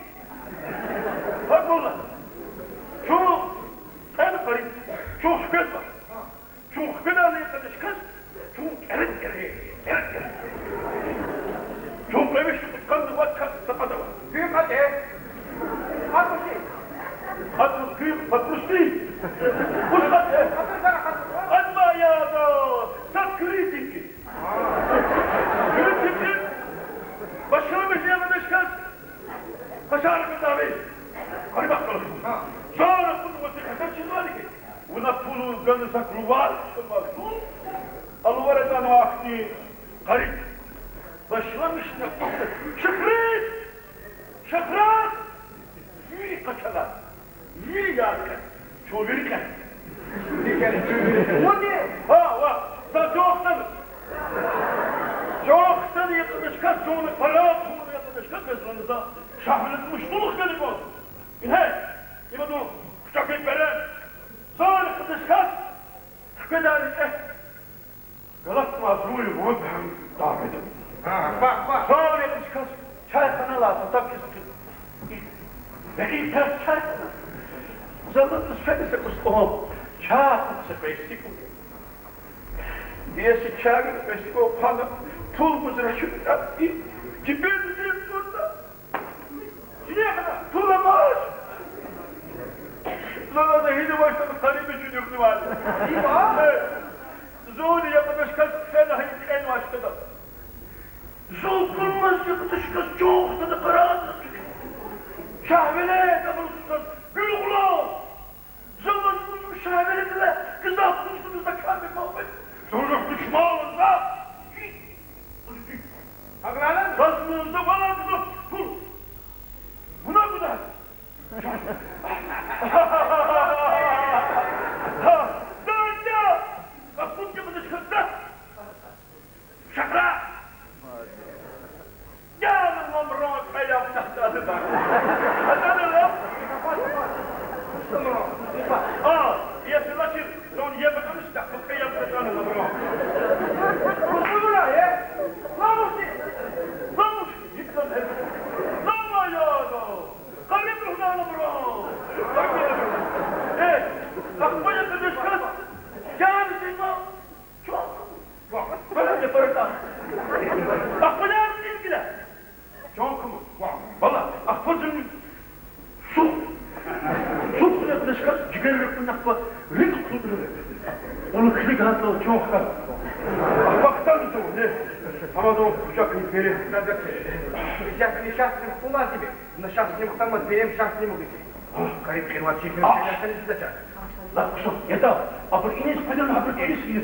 Bak ulan. Şu en garip. Çok şüphet var. Çok şüphet alıyordun kız. Çok eret. Çok demiş kandı vat sapata var. Büyük hadi. Hadi büyük patrusti. Bu hadi. Adma ya da. Sat kritik. Kritik. Başına bir şey yapmış kız. Kaçar kız abi. Hadi bakalım. Sonra bunu kaçar çizmeli ki. Buna pulu gönlü saklı var. Alıvaredan o akni. Garip. Başlamış ne? Şakrat! Yürü kaçalar. Yürü yarken. Çoğulurken. O ne? Ha, sen çoğuktanı. Çoğuktanı yapılmış kaç çoğunu para yapılmış kaç bezmanıza şahmetmiş buluk benim olsun. Hey, İmadım, kucak et veren. Sonra kıtış kaç. Hükmedarlıkta. Galat mazluyu bu ben davetim. Bak. Sonra yapmış kaç. Çaykana lazım, tabi sıkıntı. Beni ters çaykana. Zaten seni kustu. Çaykana sepestik o. Diyesi çaykana sepestik o panı. Pul muzura şükrat. Cibirdim burada. Şimdiye kadar tulamaz. Sonra da hidi başladı talibi cünüklü vardı. Evet. Zuni yapmış kaç fena en başladı. Zulkülmez yapmış kız çok da karanlık. Şahvele kabulsuz, gül ulan. Zaman bulmuş şahvele bile, kız atmışsınız da kalbi kalbi. Sonra düşmanınızda. Hakralar mı? Basmınızda bana kızım, dur. Buna kadar. Dağınca! Kaput yapıcı çıkarttı. Şakra! Ya! Hadi lan. Если значит, то он ебет, он что, пока я притяну на бром. Кузура, Ламушки! Ламушки! Никто не... Ламайоно! Ками брухна на бром! Ах, понятно, ты сказ? Я не знал. Чё? Бana ne parada? Ах, понятно, не гля. Чё, кому? Вала, ах, позым... Суп! Çok dışkı ciğerlik bunakla rik tutuyor. Onu klik hatla çok ha. Baktan çok ne? Ama da kucak yükleri. Я несчастным ума тебе, но счастливым там отберем счастливым быть. Кайф херватчик, я не задача. La kusum, yeter. Aber iniz paydan haber değilsiniz.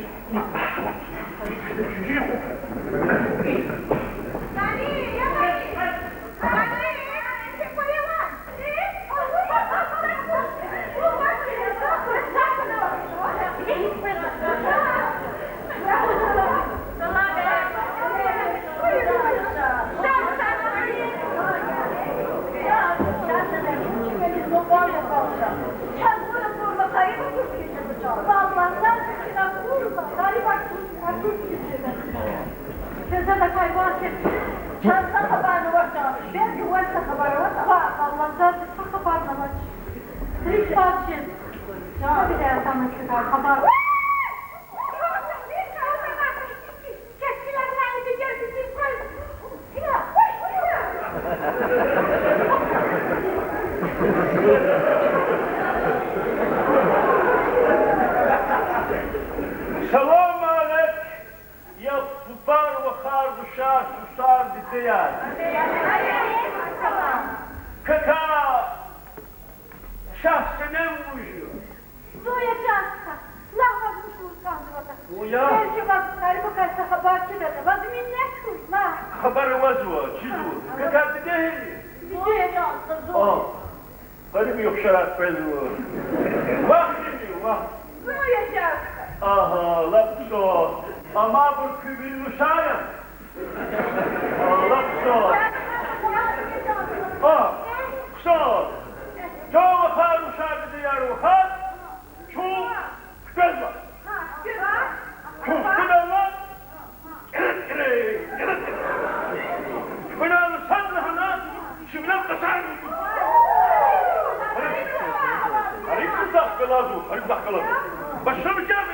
Salam alek, ya bubar ve khar duşar susar diteyar. Kaka, şahsene uyuyor. Doyacaksa, lava düşür kandırata. Uya. Belki bak, galiba kaçta haber çıkardı. Vazı minnet kur, la. Haber vazva, çizu. Kaka değil. Doyacaksa, zor. Hadi bir yok şarat bezva. Vah şimdi, vah. Doyacaksa. Aha, lapso. Ama bu kübül uşağım. Lapso. Kso. Çoğu khar uşağı diyar uhat. Çoğu gözva. Çoğu kıdallar. Kınalı sadrıhına şıblam kasar. Harip dahkalazu, harip dahkalazu. Başlamış ya.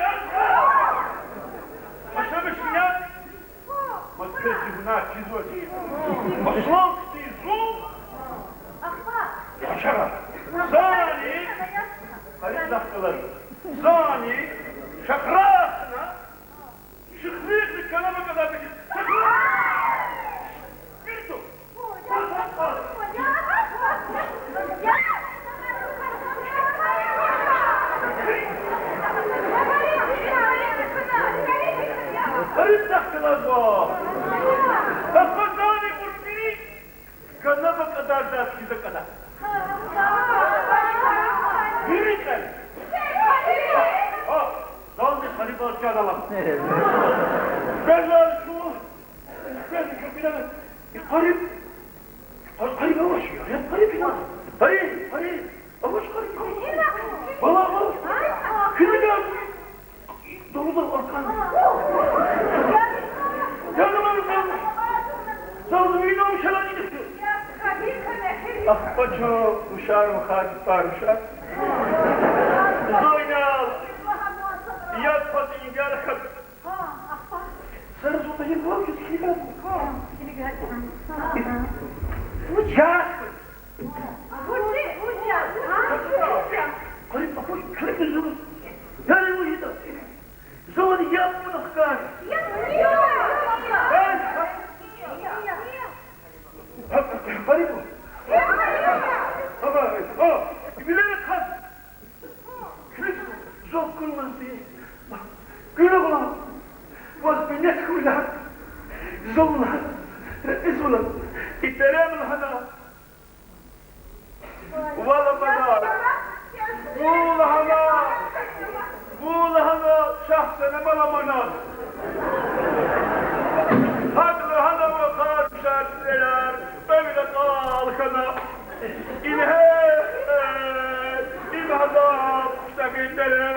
Başlamış mı ya? Maskesi buna çiziyor. Başlamak istiyorsun. Başara. Zani. Harip dahkalazu. Zani. Şakrasına. Şıklık kalama kadar bir bir top. Harip dahkalazu. Bakma zani kurtini. Kanama kadar da size kadar. Yürü sen. Zani harip alçı adamım. Gözler şu. Gözler şu bilemez. Harip. Harip yavaş ya. Harip ya. Harip. Harip. Yavaş harip. Valla valla. Kızı gel. Dolu da orkan. Yanıma mı kalmış? Sağlı bir yine uşalan gidiyor. Ah paço. Uşar mı hadis var uşar? Zoynal. Yat patini gel kat. Sarı zonda yer var ki sikili gel. Ya. Harip bak hoş. Kırık yüzünü. Yani bu yıda. Zoni yapma kar. Harip bu. Ama bilerek kaz. Kırık zor kılmaz diye. Gülü ulan. Vaz minnet kullan. Zolan. İzolan. İtterem hana. Valla bana. Buğlahana şahsene balamana. Hadlı hana ve kar şartlar. Böyle kalkana. İmhadam müstakillere.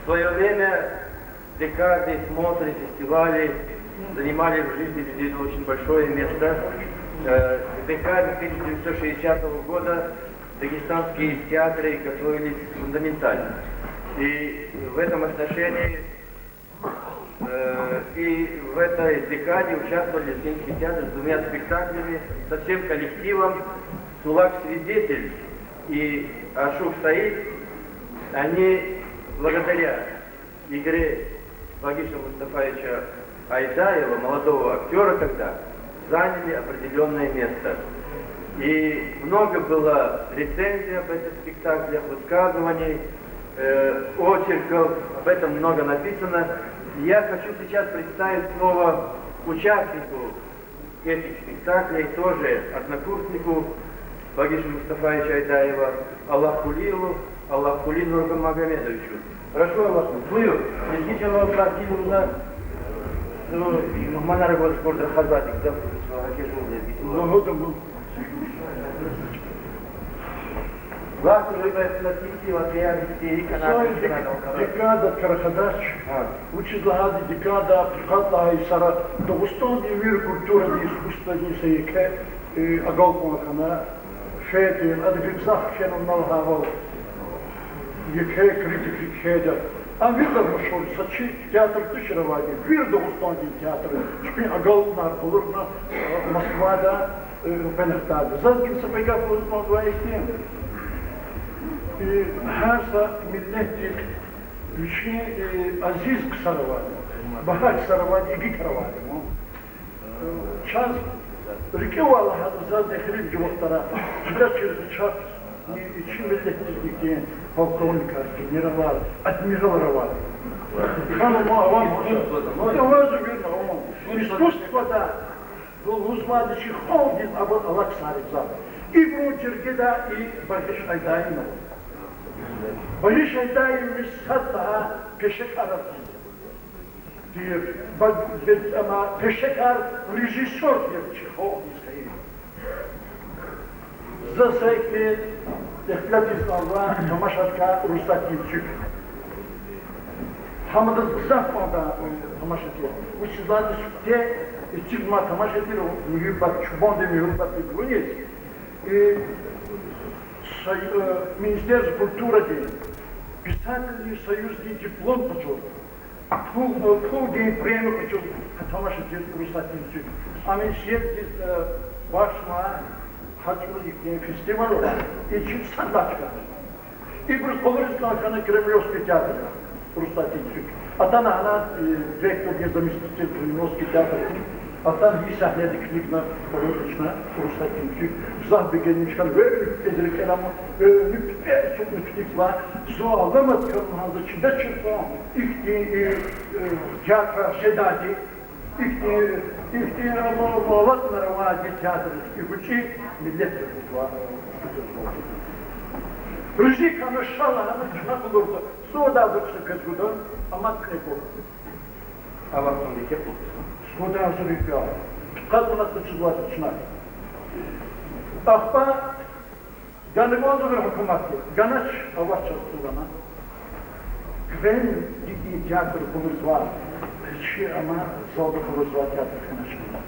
В свое время декады, смотры, фестивали занимали в жизни людей очень большое место. В декаде 1960 года дагестанские театры готовились фундаментально. И в этом отношении и в этой декаде участвовали Лезгинский театр с двумя спектаклями, со всем коллективом. Сулак Свидетель и Ашук Саид, они благодаря игре Вагиша Мустафаевича Айдаева, молодого актера тогда, заняли определенное место. И много было рецензий об этих спектаклях, высказываний. очерков, об этом много написано. Я хочу сейчас представить снова участнику этих спектаклей, тоже однокурснику Багиша Мустафаевича Айдаева, Аллахулилу Нурмагомедовичу. Прошу Аллах, buyur. Eskişehir Parti'nin Nuhmanlar Golspor'da Hazat'ta Декада Карахадач, учила хади декада, прихатла и сара, Дагустан мир культура и искусство не sayıke, Agalpolakana, Şehir, Adıgıkzak Şenol Nalhavol, Yıke, kritik Şehir. А видно, что сочи театр Тышеровади, вир Дагустан театр, чпи Агалпнар, Булурна, Москва, да, Пенехтади. Задгин Сапайга Фузмал 2 هذا ملتي شيء عزيز كسروادي بهاك سروادي يجي كروادي شاز ركوا على هذا زاد يخرب جو الطرف جدا شاز شيء ملتي ديكين полковника генерал адмирал Равали كانوا ما هو جوازه بينا искусство да был узмадичи ходит об Алаксаре зад и Брунчергеда и Багиш Айдаинов. Багиш Айдаин мисхатта пешекар diyor. Ama peşekar rejisör diyor Çihov İsrail. Засекли Ехлятисналла Тамашатка Рустатинчик. Хамада Зафмада Тамашатия. Училады те Чигма Тамашатира Мюрбат Чубон де Мюрбат Гунец. И Министерство культуры писательный союзный диплом почел. Пул день премию почел. Тамашатия Рустатинчик. А мы съездили Вашма Хачмурик фестиваль и чуть сандачка. И Брусполовская Кремлевский театр Рустатинчик. А там она директор незаместитель Кремлевский театр. А там есть сахнеди книгна Рустатинчик. Рустатинчик. Захбегеничкан Эдерикерам çok müthiş var. Zoğalamat kanalında çinde çıkma. İhti tiyatro sedadi. İhti muhavatlara vadi tiyatro. İhti millet var. Rüzik anışallah ama çıkmak olurdu. Soğuda dursa kızgıdan ama krep olur. Allah'tan dike bu. Soğuda hazır yükü alır. Kadına sıçılar sıçınar. Akba Ganımoğlu bir hükümeti. Ganaç avaç çalıştırana. Güven ciddi tiyatro kuruz var. Hiç ama solda kuruz var tiyatro kanaşında.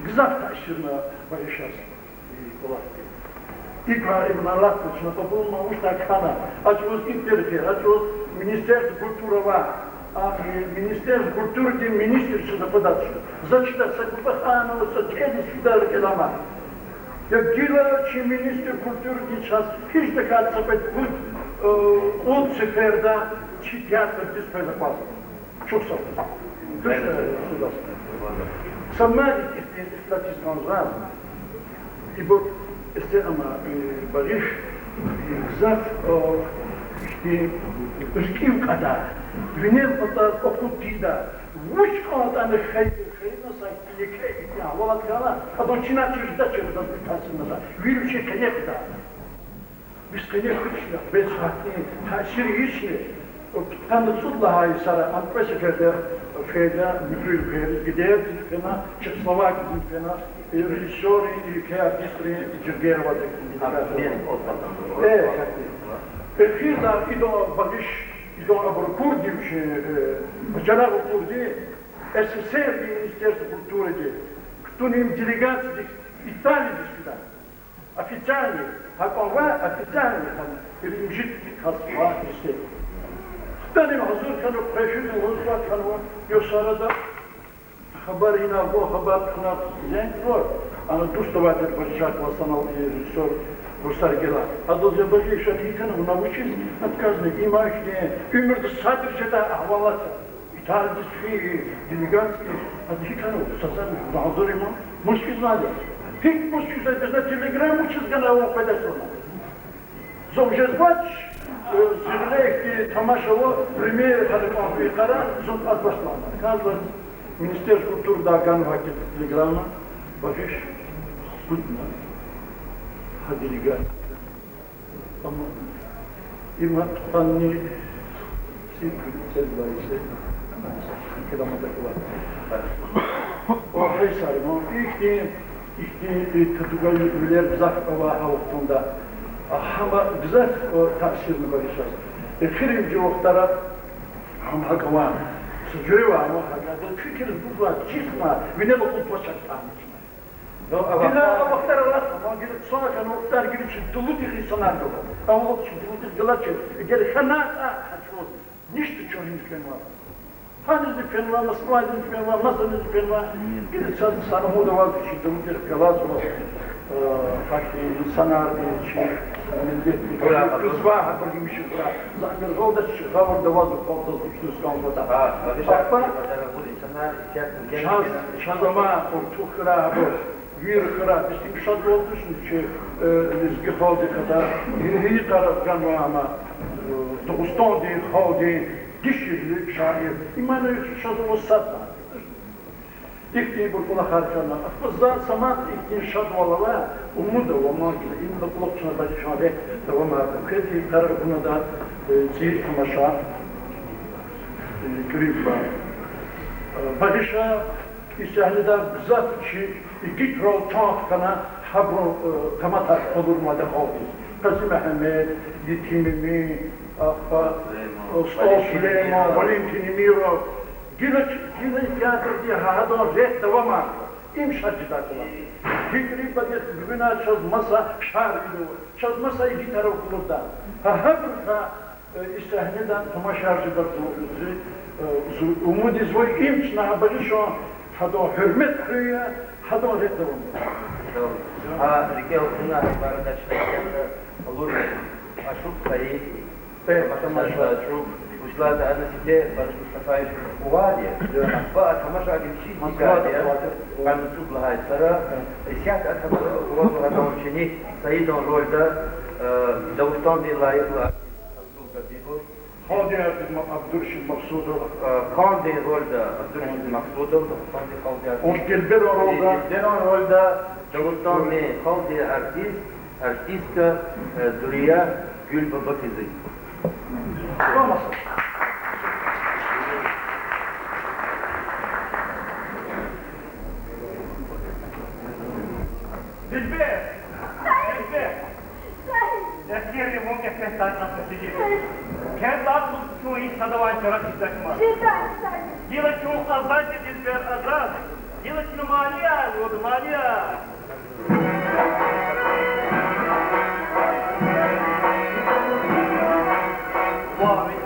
Güzel taşırma barışaz. İbrahim Allah'ın toplummamış da kana. Açıyoruz İpterfer, açıyoruz Ministerstvo kultura var. Ministerstvo kultura değil, ministrisi de podać. Zaczyta sakupachano, saczkiedy skidali kelama. Jak gila ci minister kultury nie czas, hiç de kalsa pek bu on seferde ci tiyatro dispeza pazar. Çok sağ olun. Сама истатистан заз. И вот este ama barış zat işte ışkım kadar benim kadar okutida vuş kadar hayırına sahip ya vallahi kana adam çina çizda çizda tasınlar bir şey kenekta biz kenekta bez hakni taşır işi o tanıtıllah ay sara ampreseferde feda müdür gider fena Çekoslovakya fena режиссеры и артисты Джергерова. Фирда и до Багиш, и до Абракурдив, Бачарав Курди, СССР и Министерство культуры, кто ним делегации Италии сюда, официальные, а пова официальные, там, или мжит хасва, естественно. Кто ним хазур кану, префюзу, хазва кану, Йосарада, Хабар инавго, хабар кнат зенг вор. Ана душтователь почак восстанал режиссер Русаргела. А до забаги шатикана научись отказны имашне. Умерд садырчата ахвалата. Итальянский, делегатский, отдихану сазан нахзоримо. Мушки знали. Пик мушки знали, на телеграмму чизгана его подасона. Zomjezbaç, zirvekti tamaşavu, premier kadık Afrika'da, zon azbaşlanlar. Kalbaz, Minister Kultur Dagan Vakit Telegrama, bakış, tutma, hadiliga. Ama İmam Tutanni, Selbayse, Kılamadaki var. O haysarım, İlk Tatugal Üler Zakava Havuk'unda ama güzel o tafsirini barışaz. Firimci oktara ama hakavan, sıcırı var ama hakavan, fikir bu var, çizma, vine bakıp başak tanışma. Bila oktara rasma, gidip sonra kan oktar gibi çıtulu bir insanlar yok. Ama o çıtulu bir gılaçı, geri kanata kaçıyor. Nişti çoğunuz var. Hangi fenva, nasıl var, nasıl fenva? Gidip sana moda var, çıtulu bir gılaç var. Fakti insanlar için millet kızva habermiş var. Zaten orada çıkıyor da var orada suçlu kalmadı. Bak bu insanlar şazama ortukra bu yürkra bizim şaz olmuşsun ki rızkı halde kadar hiç taraftan var ama Doğustan değil halde dişli şair imanı şaz olsa İlk burkula harcana. Afızda samat ilk şadvalara umudu olmak ile imda kulakçına da şahane devam edin. Kredi tarafına da zil tamaşa görüp var. Bakışa İsrail'de bizzat ki iki rol tahtına habru tamatar olurmadı oldu. Kazı Mehmet, Yitimimi, Usta Süleyman, Valentin Miro, Gülüç tiyatrı diye hadan ret devam ediyor. İmşacı da kılar. Fikri badet bugüne çözmasa şarkılı. Çözmasa iki taraf okulda. Burada İsrail'den tamaşarcı da umud izvoy imçna barışo hadan hürmet kıyıya hadan ret devam ediyor. Ha, rike okuluna barada çıkarken olur. Aşık sayı. Mesela çok Uslada أنا سيدي فرش مستفايش ووالية بقى تمشى على شيء مقادية كان نشوف لها السرة سيات أتمنى وضع هذا شيء سيدا رول ده دوستان دي لا يطلع هذه عبدالرشيد المقصود كان دي رول ده عبدالرشيد المقصود دوستان دي خالدي وشكل رول ده دوستان دي خالدي أرتيست دوريا Gül Baba Kızı. Olmasın. Dilber! Dilber! Eskiyerim o kefes tartması gibi. Kendi aklım çoğu insada var çarak istekma. Yıla çok azaydı Dilber azaz. Yıla şunu maliya oldu maliya. Come on.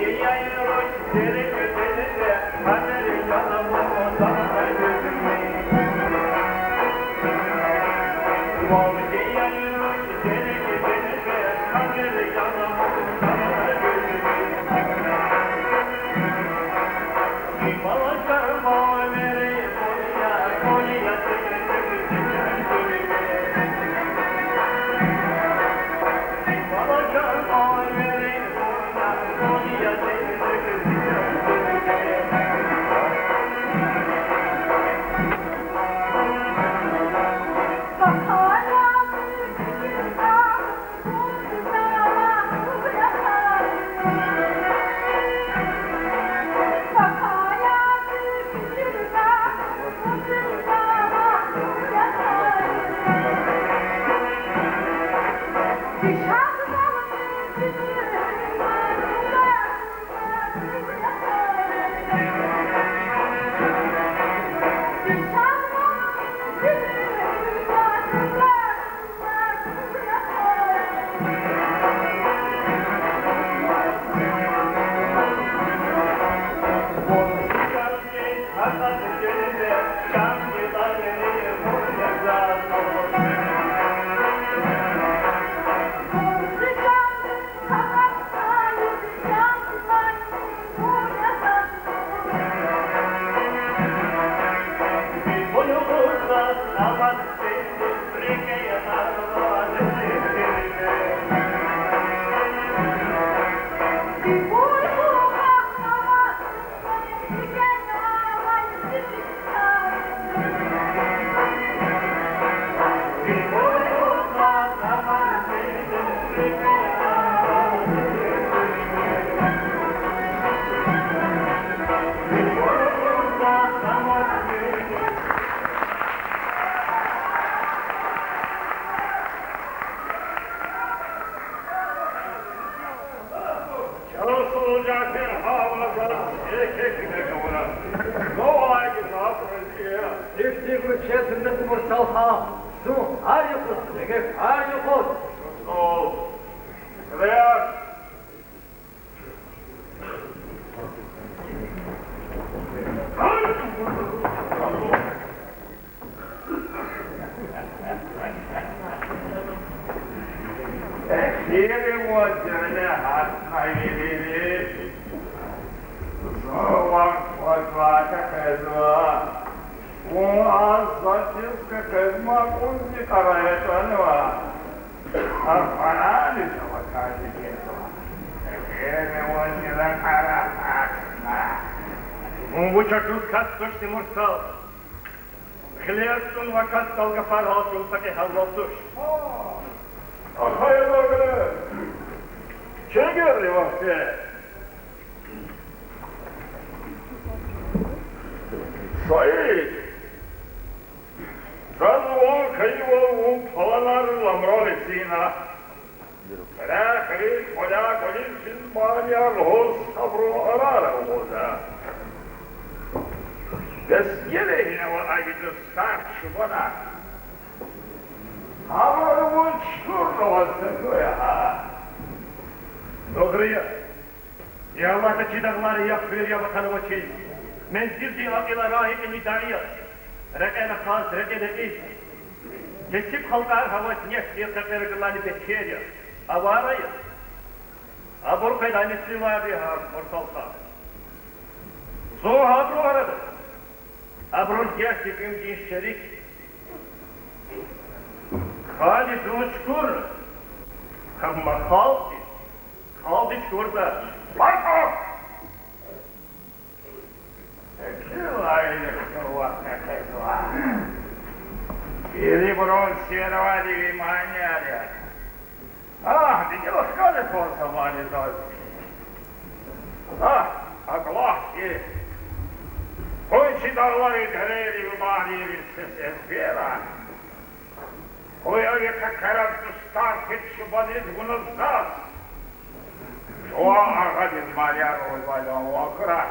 soldier havla ekekine kavura. No I can offer here. If you would shed the little self-harm, so are you good? Again, are you good? Oh, there. Here was the hot night. So one was like a casual. وأصدق كلمة قلت قرأت أنواع الفنان وكاتبين غير وجه الحركات وشكوك كستوش مرسل خليرتون وكستل قفار هاتون فكي هلوتوش أخير بقى شكر وقتي صحيح فالوان كيوان طالر الأمرال سينا فلا خليل ولا قليل في المانيا الهوس صبر أراره وغوزا بس يلي هنا وآيد الستاك شبنا أمرون شكور نوستكو يا دغرية يا الله تجدغلار يغفر يا وطن وشيء من زرجي إلى راهب الندائية ركعنا خاص ركعنا إيش جسيب خلقار هوا نيش يرتقي رجلاني بتشيريا أواريا أبور قيداني سوا بها مرتلقا زوها برو هرد أبرون جاسي بيم جين شريك خالي دوشكور كما خالي شكور دا باركو Ili buron sjerovati manjari. Vidjelo škole to sam vani zove. A glas je. Konči da lovi dreri u manjiri se zbjera. Koja je kakarak do starke čubanic guno zas. Ova agad iz manjaro izvaljda u okra.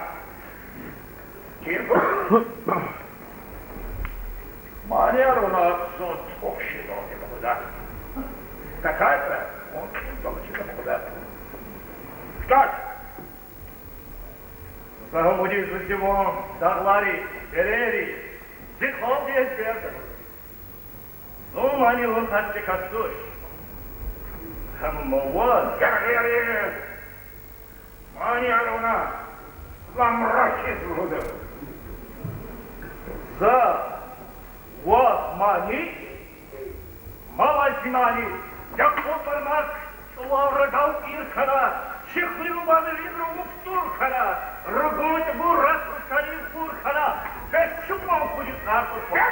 Манерона сон общего никуда. Какая-то, он толчка никуда. Что? Загомудин за всего, Даглари, Берери, Зихол здесь берда. Ну, мани лунхатти кастуш. Хаммова, Гергери, Манерона, Ламрачи злуда. За وماني مالجماني يقول برمك الله رجاو إيركنا شخري مبادرين ومفتور كنا رجوت برات وشريف فور كنا بس شو ما وجود ناقص يا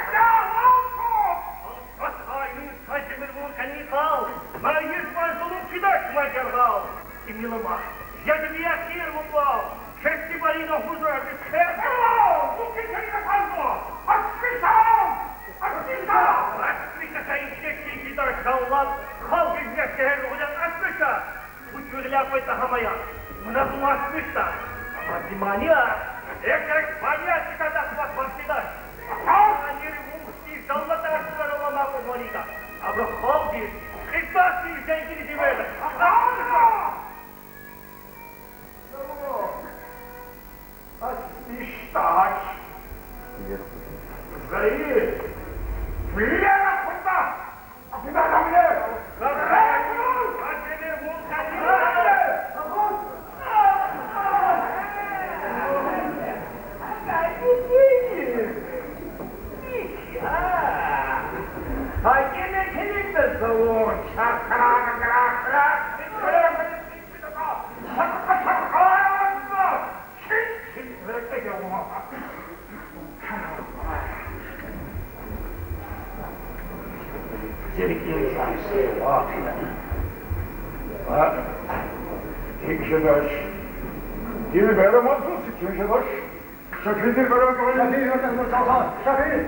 أصحابي كاجمر مون كني قال ما يسمع زلوم كداش ما جرال إميلا ما يجمي أخير مبلا كشتي برينا حضور بخير ممكن كني نفعله أسفشام أسفشة كاينشكي في درك الله خلق الجهر وجد أسفشة وتغلق ويتهميا ونظم أسفشة أما ديمانيا إكرك بانيا تكادك وفرسيداش أنيري ومستي زلمة أسفر الله ما قمانيكا أبرا خلقي إخباسي جايكي ديوالك أسفشتاش زي Миллиона фунта! А куда ко мне? Kimşedaş, kimi veremezsin, kimşedaş. Şakirdir veren kavayla. Şakir yönetmen Salhan, Şakir.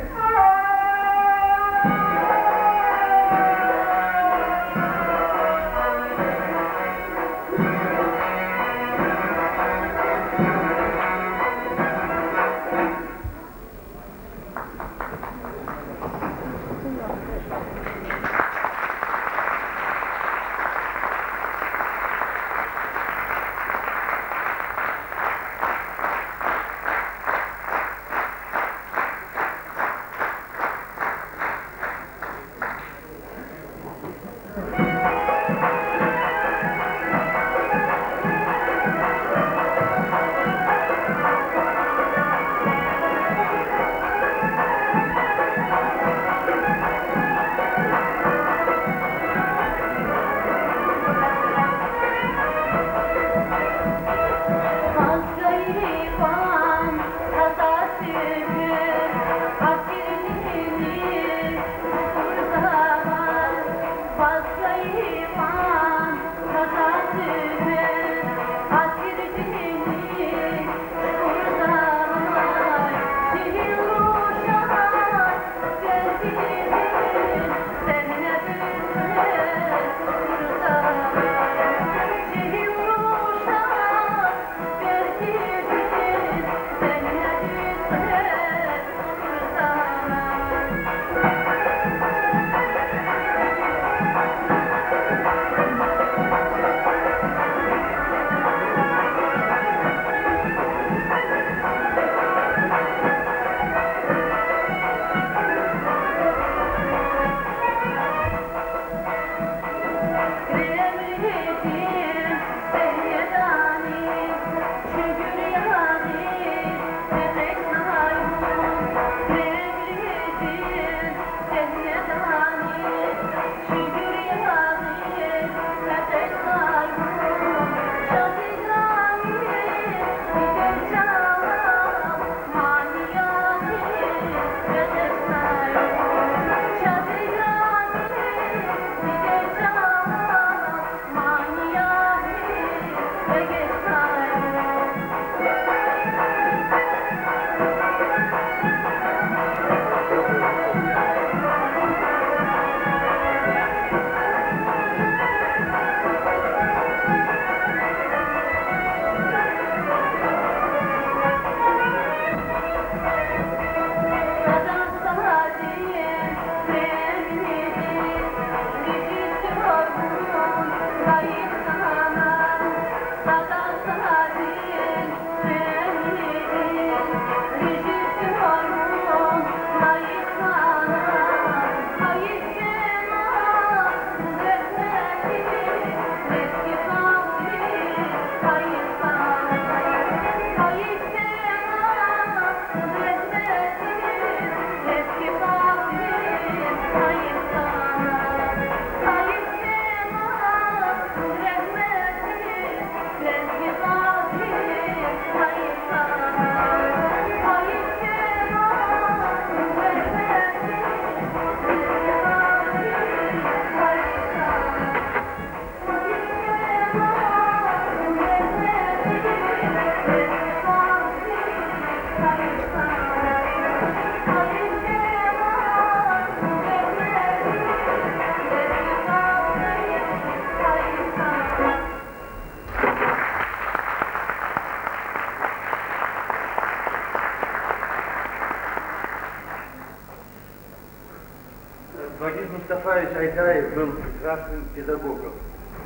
Вагиз Мустафаевич Айдаев был прекрасным педагогом.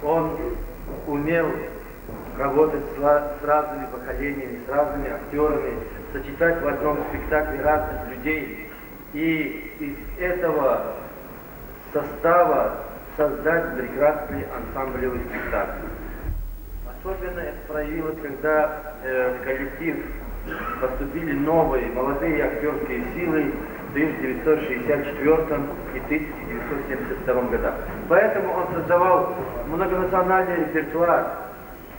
Он умел работать с разными поколениями, с разными актерами, сочетать в одном спектакле разных людей и из этого состава создать прекрасный ансамблевый спектакль. Особенно это проявилось, когда в коллектив поступили новые молодые актерские силы в 1964 и 1972 годах. Поэтому он создавал многонациональный репертуар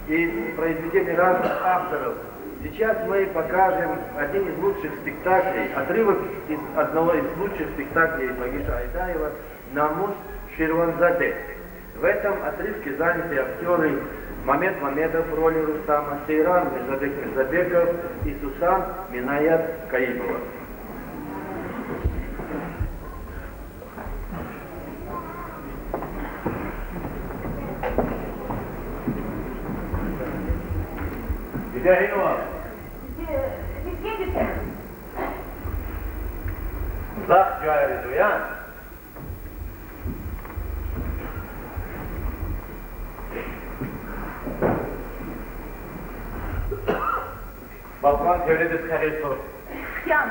из произведений разных авторов. Сейчас мы покажем один из лучших спектаклей, отрывок из одного из лучших спектаклей Вагиша Айдаева «Намус Ширванзаде». В этом отрывке заняты актеры Мамед Мамедов в роли Рустама, Сейран Мирзабеков и Сусан Минаят Каимова. Где Ринуа? Где? Zak cahil duyan. Balkan devleti skahilsor. Yan.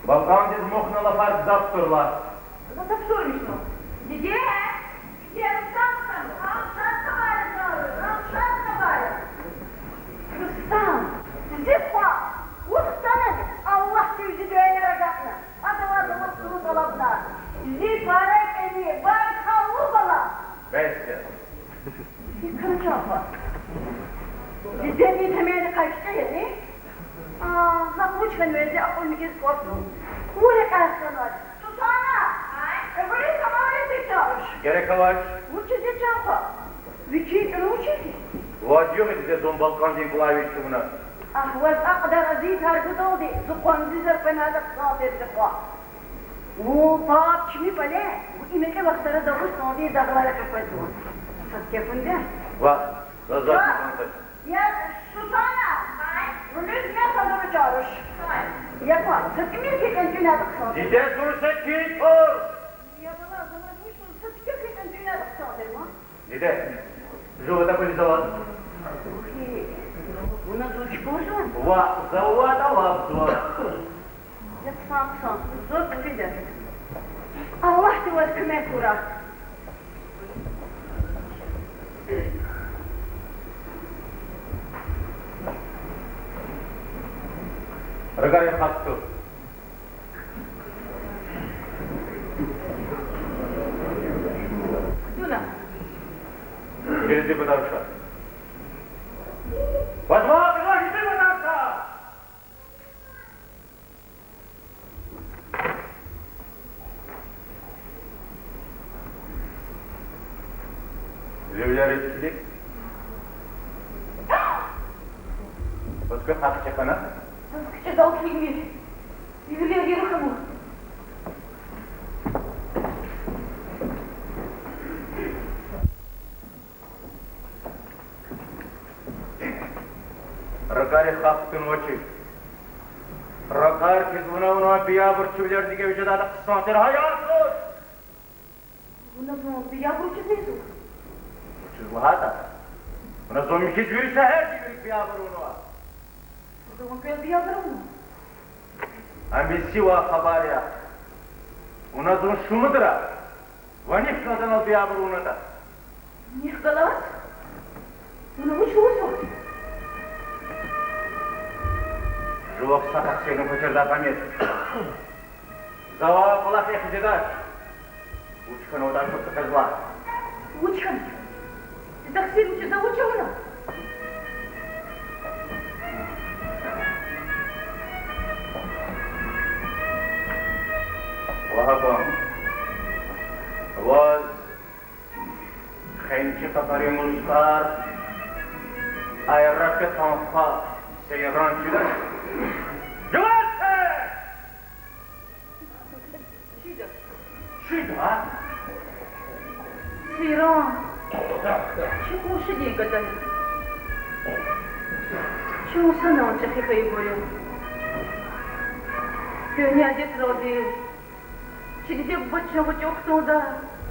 Balkan diz mohna lafar zapturla. Ну так что лишно? Где? Где? Рустам, Рамшан Кабаев. Рустам, зипа, устанет. Allah sevgi düğene ragakna. Adama suru dolabna. Zipara kemi, barkallı bala. Beste. Yıkılacak var. Bizden bir temeli kaçtı yani. Haklıçkan verdi, akıllı kez korktum. Kure kalsınlar. Susana! Öbürü tamamen tekrar. Gerek var. Uçucu çapa. Viki uçucu. Vadiyo bize son Balkan diye bulayışı buna. أقدر أزيد هالقضاضي زقوان زيزر بين هذا الصادر زقوا وطاب شمي بلاه وإيمان إيه وقت رد أغش صادي دغلالة كفتون كيفون ده يا سوسانا وليس ما صدر جارش يا قوة ستمير كي كنتين هذا الصادر Gide dursa kilit ol. يا بلا زمان مش ستكير كي كنتين هذا الصادر ما Gide. Живота полизовал. У нас очень вкусно. Завода лапсуа. Это сам. Зор видят. Allah ты вас кеме кура. Рыгай хатту. Туда. Перейди подальше. Возьма, приложите подальше! Evler etkilik, bir hakça kana. Sıkıca dal kilimi. Yürüyor yürü kamu. Rakari hakkın oçi. Rakar kizvuna biya burçubilerdi ki vücudada kısantır hayatı. Buna son bir yavru çiziyorsun. Çizvahata. Buna son bir kez bir şehir gibi biya burunu. O zaman köy bir yavru mu? Ambisi wa habariya. Buna son şu mıdıra? Vanif kadın al biya burunu da. Nihkalas? Buna bu çoğusu. Живок сахар сену почерда памет. Зава полах я худеда. Учкан удар что-то козла. Учкан? Ты так сильно тебя заучила? Вахапам. Воз. Хенчи татари мулстар. Айрапе танфа. Seyran çiler. Cevapse! Şida? Seyran. Чего уж не гадали? Чего sana olacak hikayeyi boyu? Gönül adet roди. Şimdi bıçağı yoktu da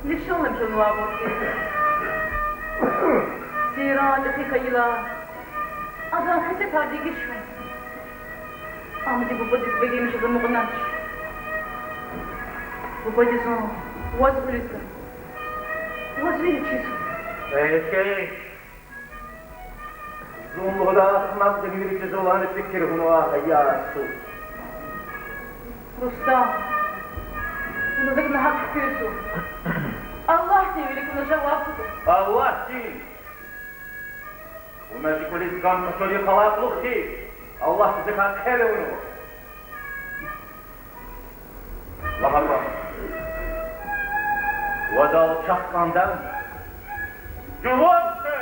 lişanım şunu avuttu. Seyran hikayeler. Adam حسيت هادي قشوة أمدي ببدي بقي مش غير مغناش ببدي صون وازو لسه وازو يتشيسو Eşek. Zumluğda nasıl bir cüz olanı fikir hunu hayatı. Rustam bunu da ne hak yapıyorsun? Allah sevgili buna cevap ver. Allah değil. Bu mecburis kan meşhuri halaklık değil. Allah sizi hakkele onu. Allah'a Vadal çakkandan cevaptı.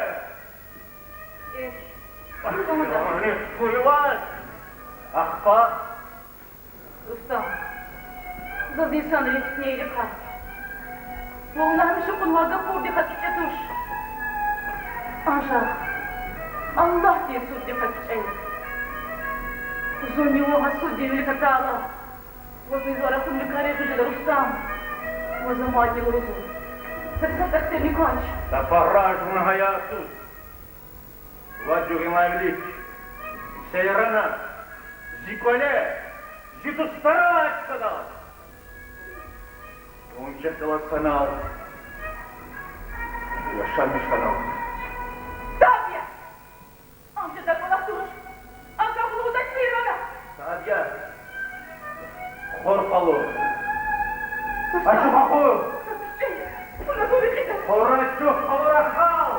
Kuyuvar. Akba. Rustam, zaz insan ilişkineyle kal. Vallahi şu kulmaga kurdi hakikati tuş. Ancak Allah diye судьи hakikati. За него судьи великотала. Возле двора хумликаря жили Рустам. Возле мать его Рузу. Так ты не кончишь. Да пора же на hayatı. Ваджугин лавлик. Сейрана. Зиколе. Зиту старать сказал. Он чертила канал. Я шамиш канал. Садья! Амca da kulakturuş. Amca bunu da sıyırana. Садья. Хорпалу. Açı bakır. Buna doğru gidelim. Horaçı horakal.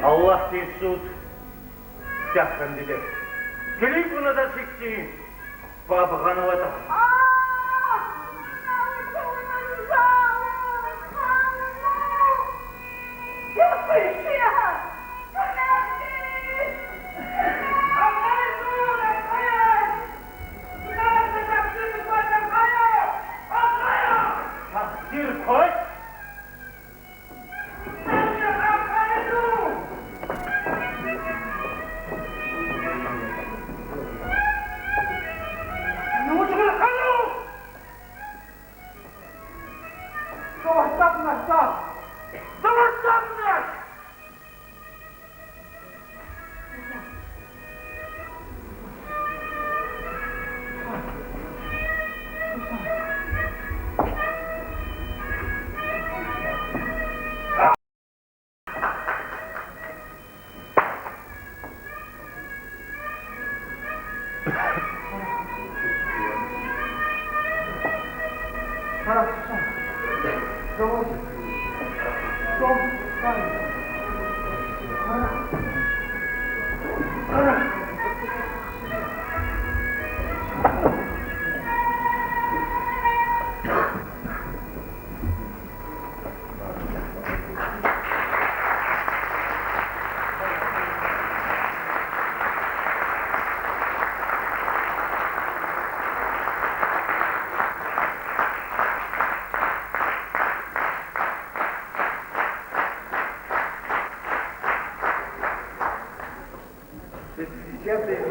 Allah Mesut yakın dile. Gelin buna da sikti. Babağanı vata. Takdir koy. Ну, чего, алло!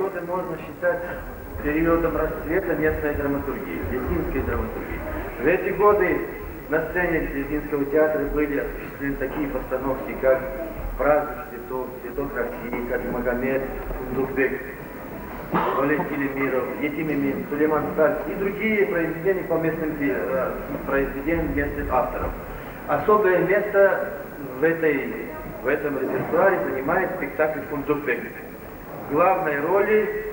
годы можно считать периодом расцвета местной драматургии, лезгинской драматургии. В эти годы на сцене Лезгинского театра были осуществлены такие постановки, как «Праздник цветов», «Цветок России», как «Магомед», «Кундукбек», Олег Телемиров, Етим Эмин, Сулейман Сталь и другие произведения по местным произведениям местных авторов. Особое место в этом репертуаре занимает спектакль «Кундукбек». В главной роли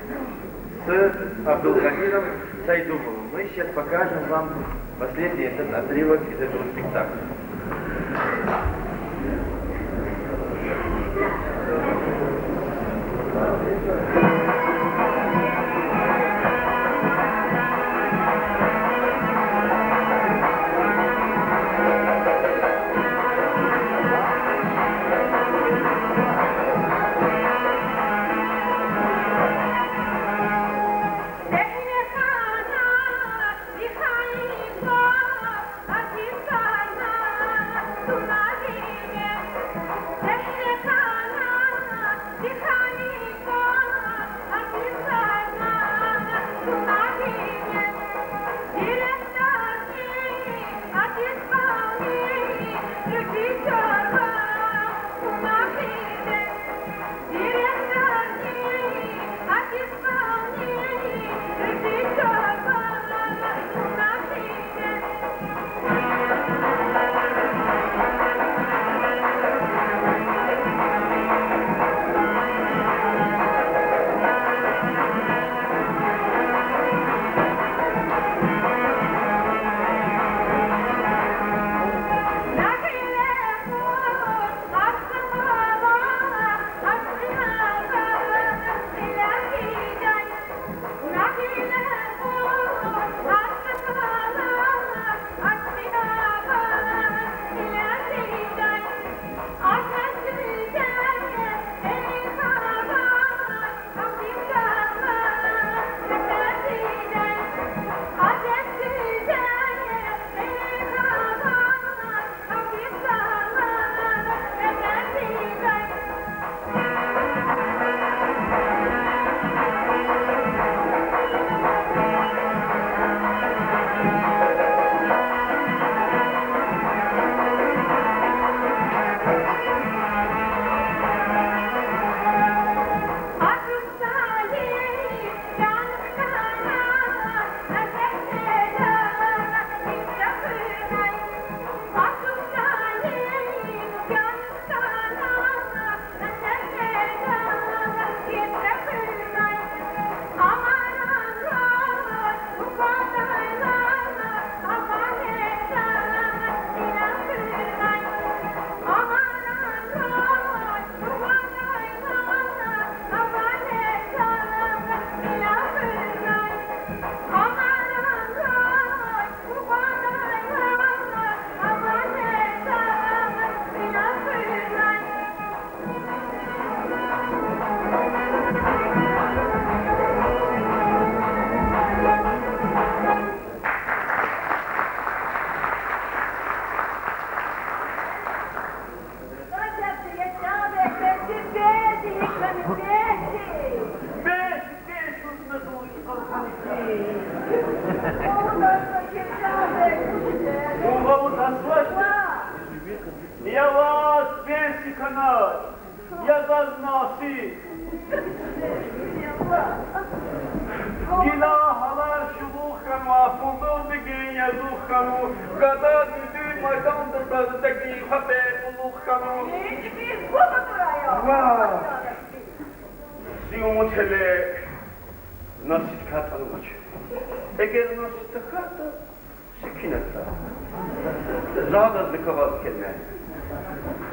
с Абдулкадиром Сайдумовым. Мы сейчас покажем вам последний этот отрывок из этого спектакля.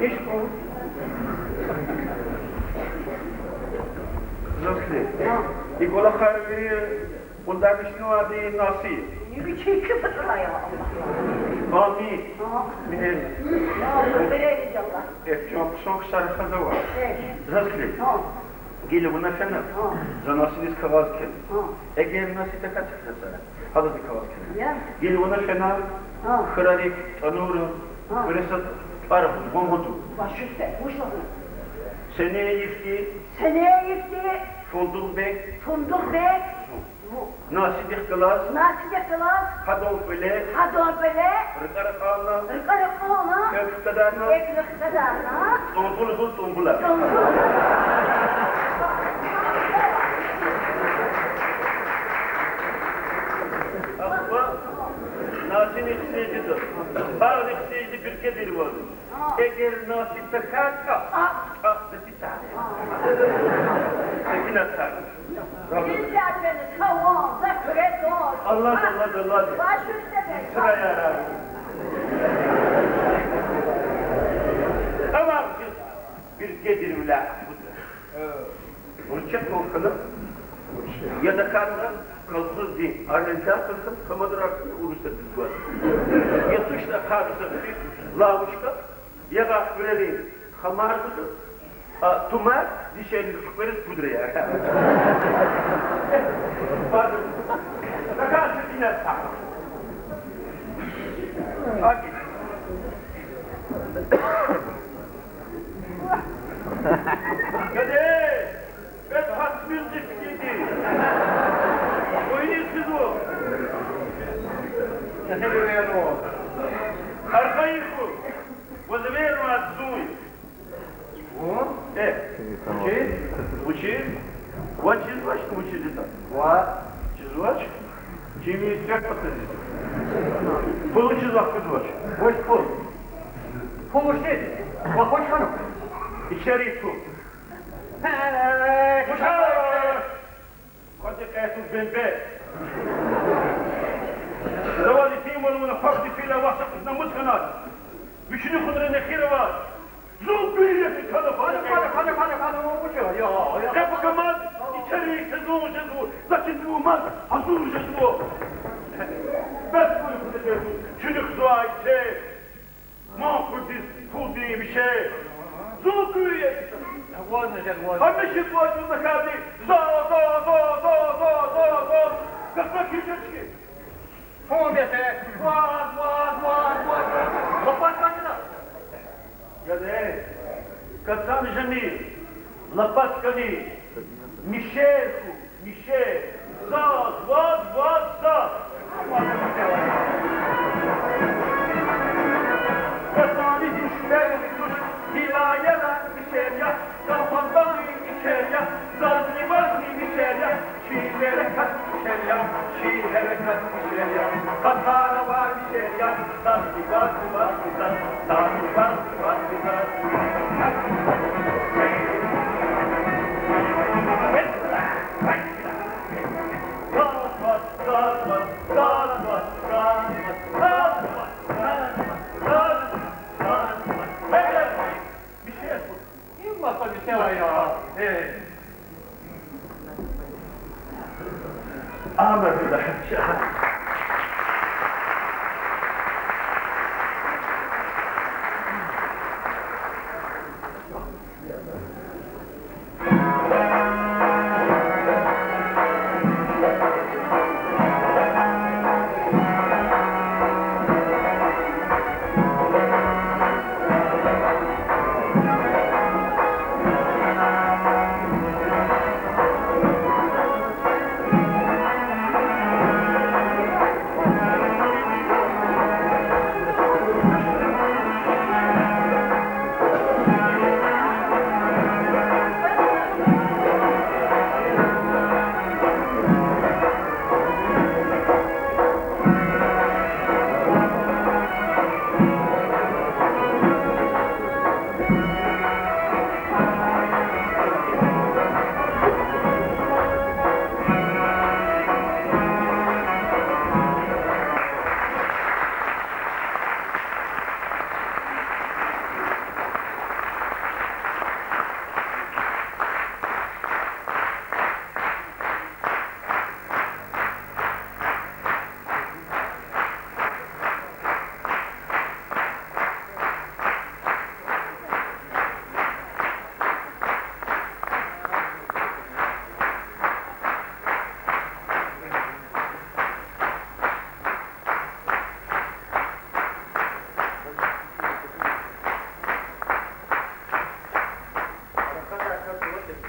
İş bu. Zofli. İkola harbi bundan işin vardı nasıl? Ne biçim küfür ya Allah. Amin. Minin. Ya böyle inşallah. Çok çok sarıkada var. Zofli. Geli buna fena. Zanasınız kavazken. Eğer nasıl takat sana. Hadi bir kavazken. Geli buna fena. Kırarık, tanuru, kırısat, arabı, bombotu. Başüstü, hoş olun. Seneye yifti. Seneye yifti. Funduk bek. Funduk bek. Nasidik kılas. Nasidik kılas. Hadol böyle. Hadol böyle. Rıkarık ağla. Rıkarık ağla. Öpük kadarına. Öpük kadarına. Tombul tombula. Akba. Nasin iksiyecidir. Bazı iksiyeci bir kedir var. Eğer nasin pekaka. Beti tane. Sekine tane. Bizler beni kavanoza küre doğru. Allah. Başüstü bek. Sıraya Rabbi. Ama bir gedir ula. Onu çek korkalım. Ya da karnına kalsız değil. Arlenca kılsın, kamadır arsın, uğursa biz var. Ya tuşla karnısa bir lavuşka, ya da böyle hamardıdır. Tumar, dişerini sıklarız pudraya. Pardon. Bakarsın yine sağ. Hadi. Hadi. Ben tasmir ciddi. Oynuyorsunuz o. Ne böyle o? Arkayı bu. Vazıveru atzuy. O? Учи. Вот чизвачку учили там. Вот. Чизвачку. Чем есть как подходить? Получи завтра дочь. Вот пол. Помощник. Плохой шанов. И чаритку. Хотя какая-то бенбе. Давали тиму на факте филя ваша на мусканат. Üçünü kudrene kiravat. Zulbüyeti kalıp. Hadi, o ya. Kapı kamaz, içeriye sezon olacağız bu. Lakin bu olmaz, hazır olacağız bu. Ben bunu kudrede bu. Çocuk dua etse, mahkudiz, kul diye bir şey. Zulbüyeti. Hadi bu acında kaldı. Za. Kırkmak yiyecek. Fondete. Vaz. Kapat kaçına. Cadê? Cantar Jamil, Lapascani, Michel, Zaz. Kasani düşler düş, hilayela Michel, Kalfandan Michel, Zanzibar Michel, Şiirlere kat Michel, Katara var Michel, Zanzibar.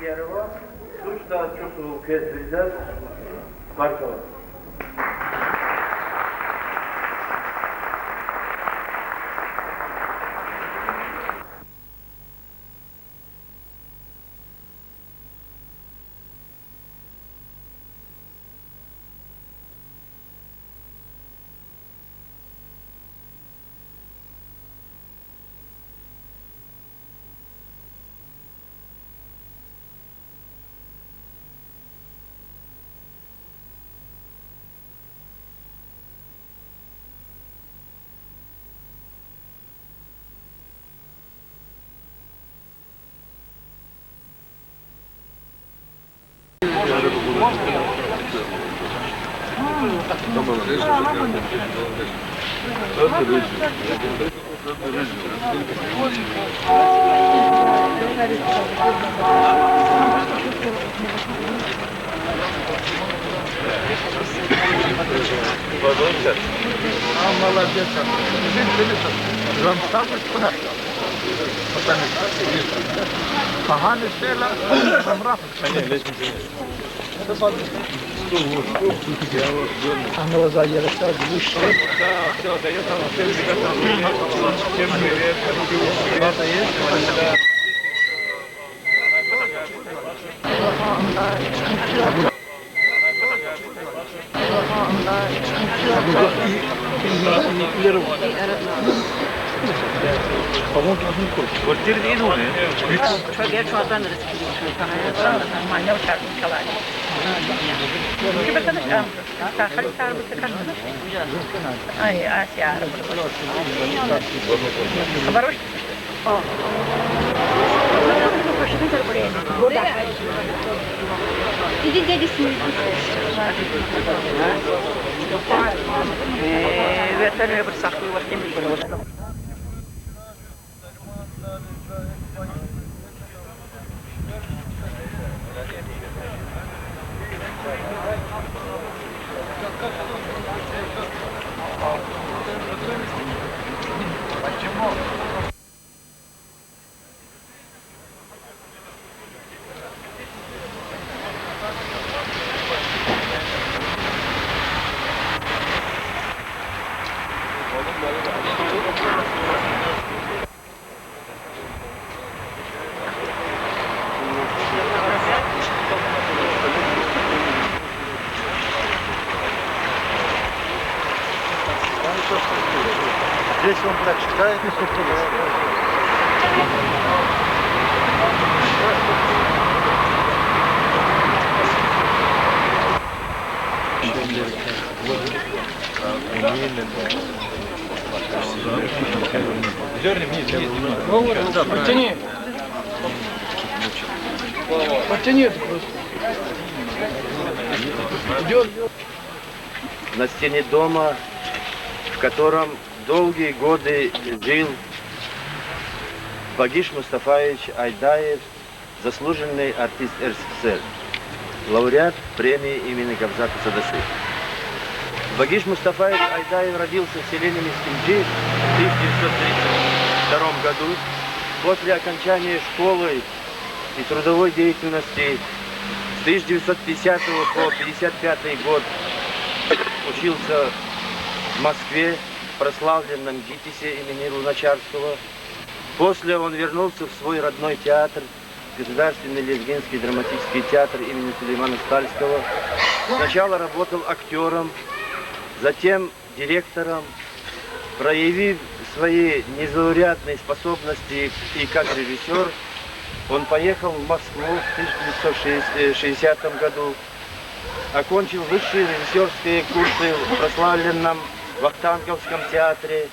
Керова, Сушта Чусу Кестризас, Харькова. Квартиры не нужны. Çocuğa çoğadan riskli. Manyav çarpı çalar. Ki bakın işte. Kahve çarpı sıkıntı. Ay Asya. Haber hoş. Иди дяде снизу. Ветеринарный бросаху его тем более. Здесь он прочитает, и Да, подтяни. Подтяни эту просто. Идет. На стене дома, в котором долгие годы жил Багиш Мустафаевич Айдаев, заслуженный артист РСФСР, лауреат премии имени Гавзата Садасы. Багиш Мустафаевич Айдаев родился в селе Немискинджи в 1932 году. После окончания школы и трудовой деятельности с 1950 по 1955 год учился в Москве, в прославленном ГИТИСе имени Луначарского. После он вернулся в свой родной театр, Государственный лезгинский драматический театр имени Сулеймана Стальского. Сначала работал актером, затем директором. Проявив свои незаурядные способности и как режиссер, он поехал в Москву в 1960 году, окончил высшие режиссерские курсы в прославленном Вахтанговском театре.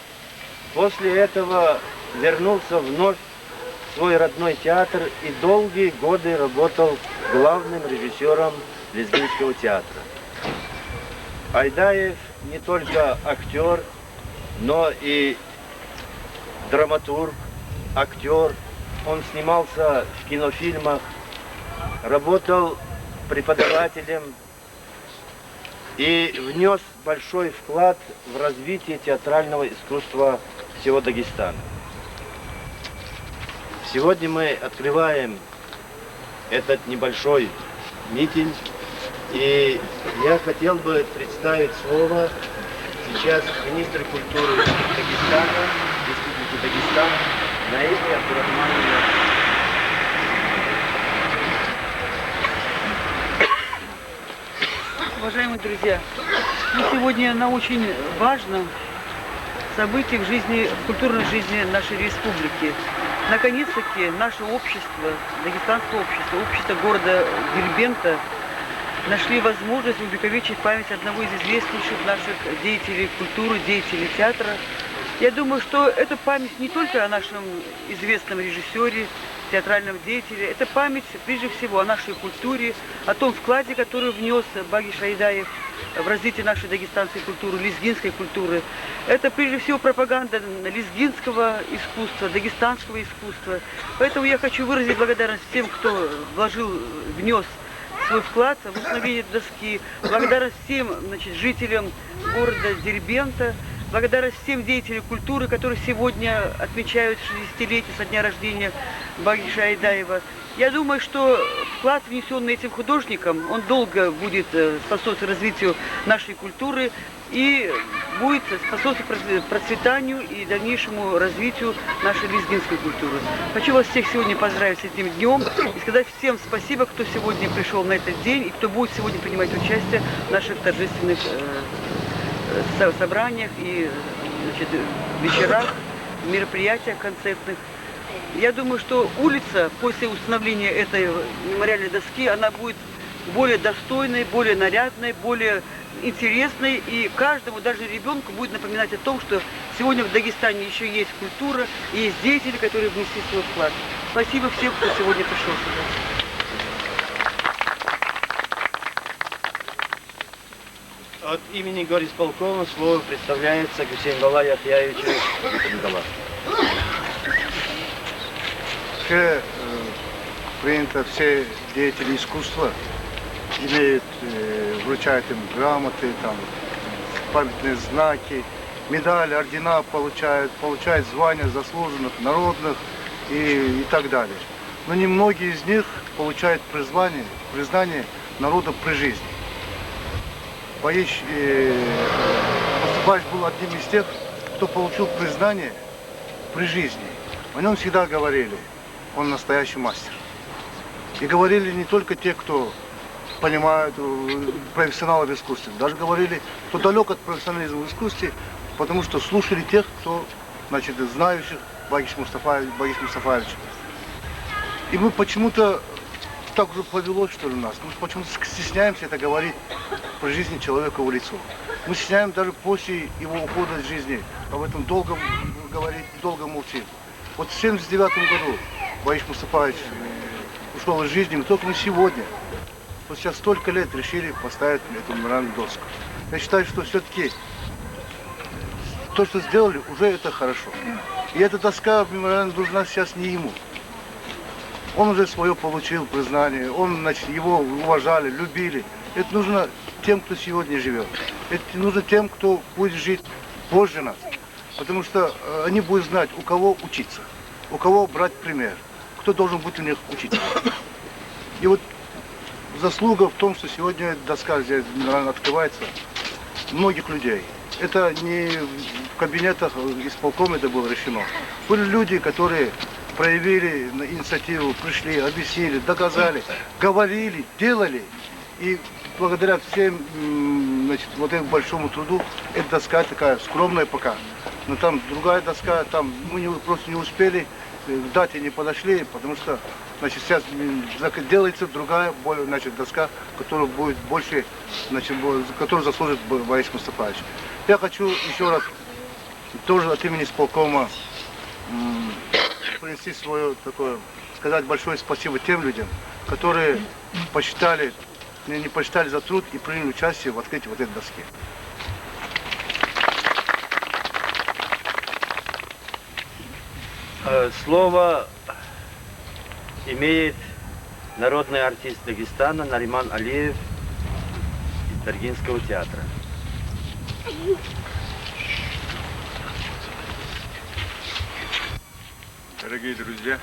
После этого вернулся вновь в свой родной театр и долгие годы работал главным режиссером Лезгинского театра. Айдаев не только актер, но и драматург, актер. Он снимался в кинофильмах, работал преподавателем и внес большой вклад в развитие театрального искусства всего Дагестана. Сегодня мы открываем этот небольшой митинг. И я хотел бы представить слово сейчас министр культуры Дагестана, Республики Дагестан, Наиля Абдурахмановна. Уважаемые друзья, мы сегодня на очень важном событии в жизни, в культурной жизни нашей республики. Наконец-таки наше общество, дагестанское общество, общество города Дербента, нашли возможность увековечить память одного из известнейших наших деятелей культуры, деятелей театра. Я думаю, что это память не только о нашем известном режиссере, театральном деятеле, это память прежде всего о нашей культуре, о том вкладе, который внес Баги Шайдаев в развитие нашей дагестанской культуры, лезгинской культуры. Это прежде всего пропаганда лезгинского искусства, дагестанского искусства. Поэтому я хочу выразить благодарность тем, кто внес свой вклад в установление доски, благодарность всем, значит, жителям города Дербента, благодарность всем деятелям культуры, которые сегодня отмечают 60-летие со дня рождения Баги Шайдаева. Я думаю, что вклад, внесенный этим художником, он долго будет способствовать развитию нашей культуры и будет способствовать процветанию и дальнейшему развитию нашей лезгинской культуры. Хочу вас всех сегодня поздравить с этим днем и сказать всем спасибо, кто сегодня пришел на этот день и кто будет сегодня принимать участие в наших торжественных собраниях и, значит, вечерах, мероприятиях концертных. Я думаю, что улица после установления этой мемориальной доски, она будет более достойной, более нарядной, более интересной, и каждому, даже ребенку, будет напоминать о том, что сегодня в Дагестане еще есть культура, и есть деятели, которые внесли свой вклад. Спасибо всем, кто сегодня пришел сюда. От имени горисполкома слово представляется Гусейнгала Яхьяевичу Гусейнгала. Вообще принято, все деятели искусства имеют, вручают им грамоты, там, памятные знаки, медали, ордена получают звания заслуженных, народных и так далее. Но немногие из них получают признание народа при жизни. Багиш Мустафаевич был одним из тех, кто получил признание при жизни. О нем всегда говорили, он настоящий мастер. И говорили не только те, кто понимают профессионалы в искусстве, даже говорили, кто далек от профессионализма в искусстве, потому что слушали тех, кто, значит, знающих Багиш Мустафаевич. И мы почему-то так уже повелось, что ли, нас. Мы почему-то стесняемся это говорить про жизнь человека в лицо. Мы стесняем даже после его ухода из жизни. Об этом долго говорить и долго молчим. Вот в 1979 году Багиш Мустафаевич ушел из жизни, но только мы сегодня, вот сейчас столько лет, решили поставить эту мемориальную доску. Я считаю, что все-таки то, что сделали, уже это хорошо. И эта доска мемориальная нужна сейчас не ему. Он уже свое получил признание, значит, его уважали, любили. Это нужно тем, кто сегодня живет. Это нужно тем, кто будет жить позже нас. Потому что они будут знать, у кого учиться, у кого брать пример, кто должен быть у них учиться. И вот заслуга в том, что сегодня доска здесь открывается многих людей. Это не в кабинетах исполкома это было решено. Были люди, которые проявили инициативу, пришли, объяснили, доказали, говорили, делали. И благодаря всем, значит, вот этому большому труду, эта доска такая скромная пока. Но там другая доска, там мы просто не успели, к дате не подошли, потому что, значит, сейчас делается другая, значит, доска, которая будет больше, значит, которую заслужит Багиш Мустафаевич. Я хочу еще раз тоже от имени исполкома принести свое такое, сказать большое спасибо тем людям, которые посчитали, не посчитали за труд и приняли участие в открытии вот этой доски. Слово имеет народный артист Дагестана Нариман Алиев из Даргинского театра. Дорогие друзья,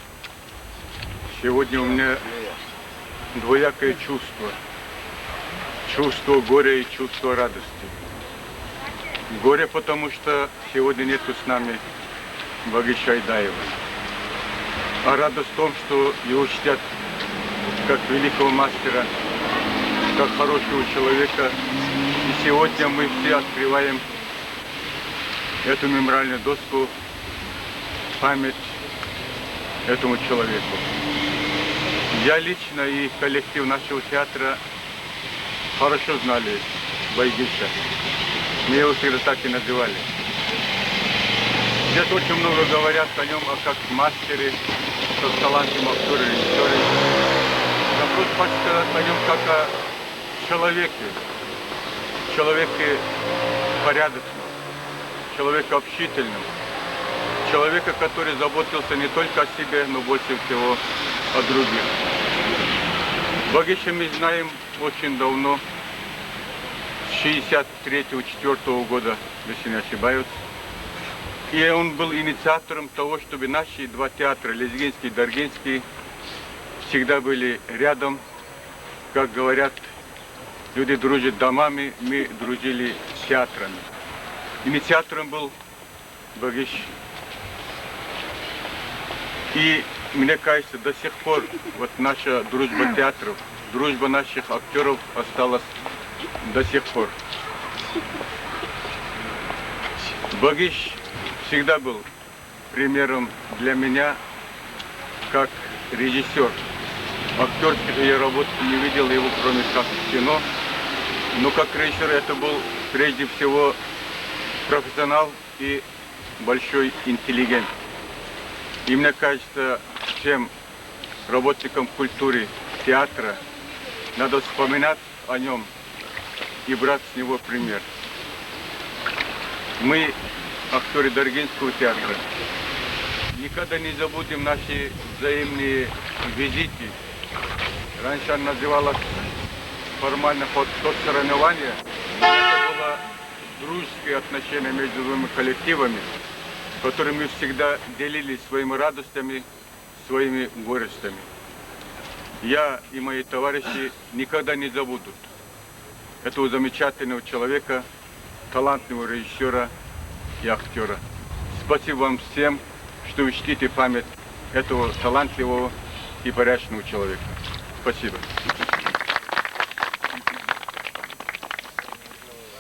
сегодня у меня двоякое чувство. Чувство горя и чувство радости. Горе, потому что сегодня нету с нами Багиша Айдаева. А радость в том, что его чтят как великого мастера, как хорошего человека. И сегодня мы все открываем эту мемориальную доску в память этому человеку. Я лично и коллектив нашего театра хорошо знали Байгиша. Мы его всегда так и называли. Здесь очень много говорят о нем, как мастере, как талантливом актере, режиссере. Я просто хочу сказать о нем как о человеке. Человеке порядочном, человеке общительном. Человека, который заботился не только о себе, но больше всего о других. Багиша мы знаем очень давно, с 63-64 года, если не ошибаюсь. И он был инициатором того, чтобы наши два театра, Лезгинский и Даргинский, всегда были рядом. Как говорят, люди дружат домами, мы дружили с театрами. Инициатором был Багиш. И мне кажется, до сих пор вот наша дружба театров, дружба наших актеров осталась до сих пор. Багиш всегда был примером для меня как режиссер. Актерских я работ не видел его, кроме как в кино. Но как режиссер это был прежде всего профессионал и большой интеллигент. И мне кажется, всем работникам культуры, театра надо вспоминать о нем и брать с него пример. Мы, актеры Даргинского театра, никогда не забудем наши взаимные визиты. Раньше она называлась формально соревнование, но это было дружеские отношения между двумя коллективами, которыми мы всегда делились своими радостями, своими горестями. Я и мои товарищи никогда не забудут этого замечательного человека, талантливого режиссера и актера. Спасибо вам всем, что вы чтите память этого талантливого и порядочного человека. Спасибо.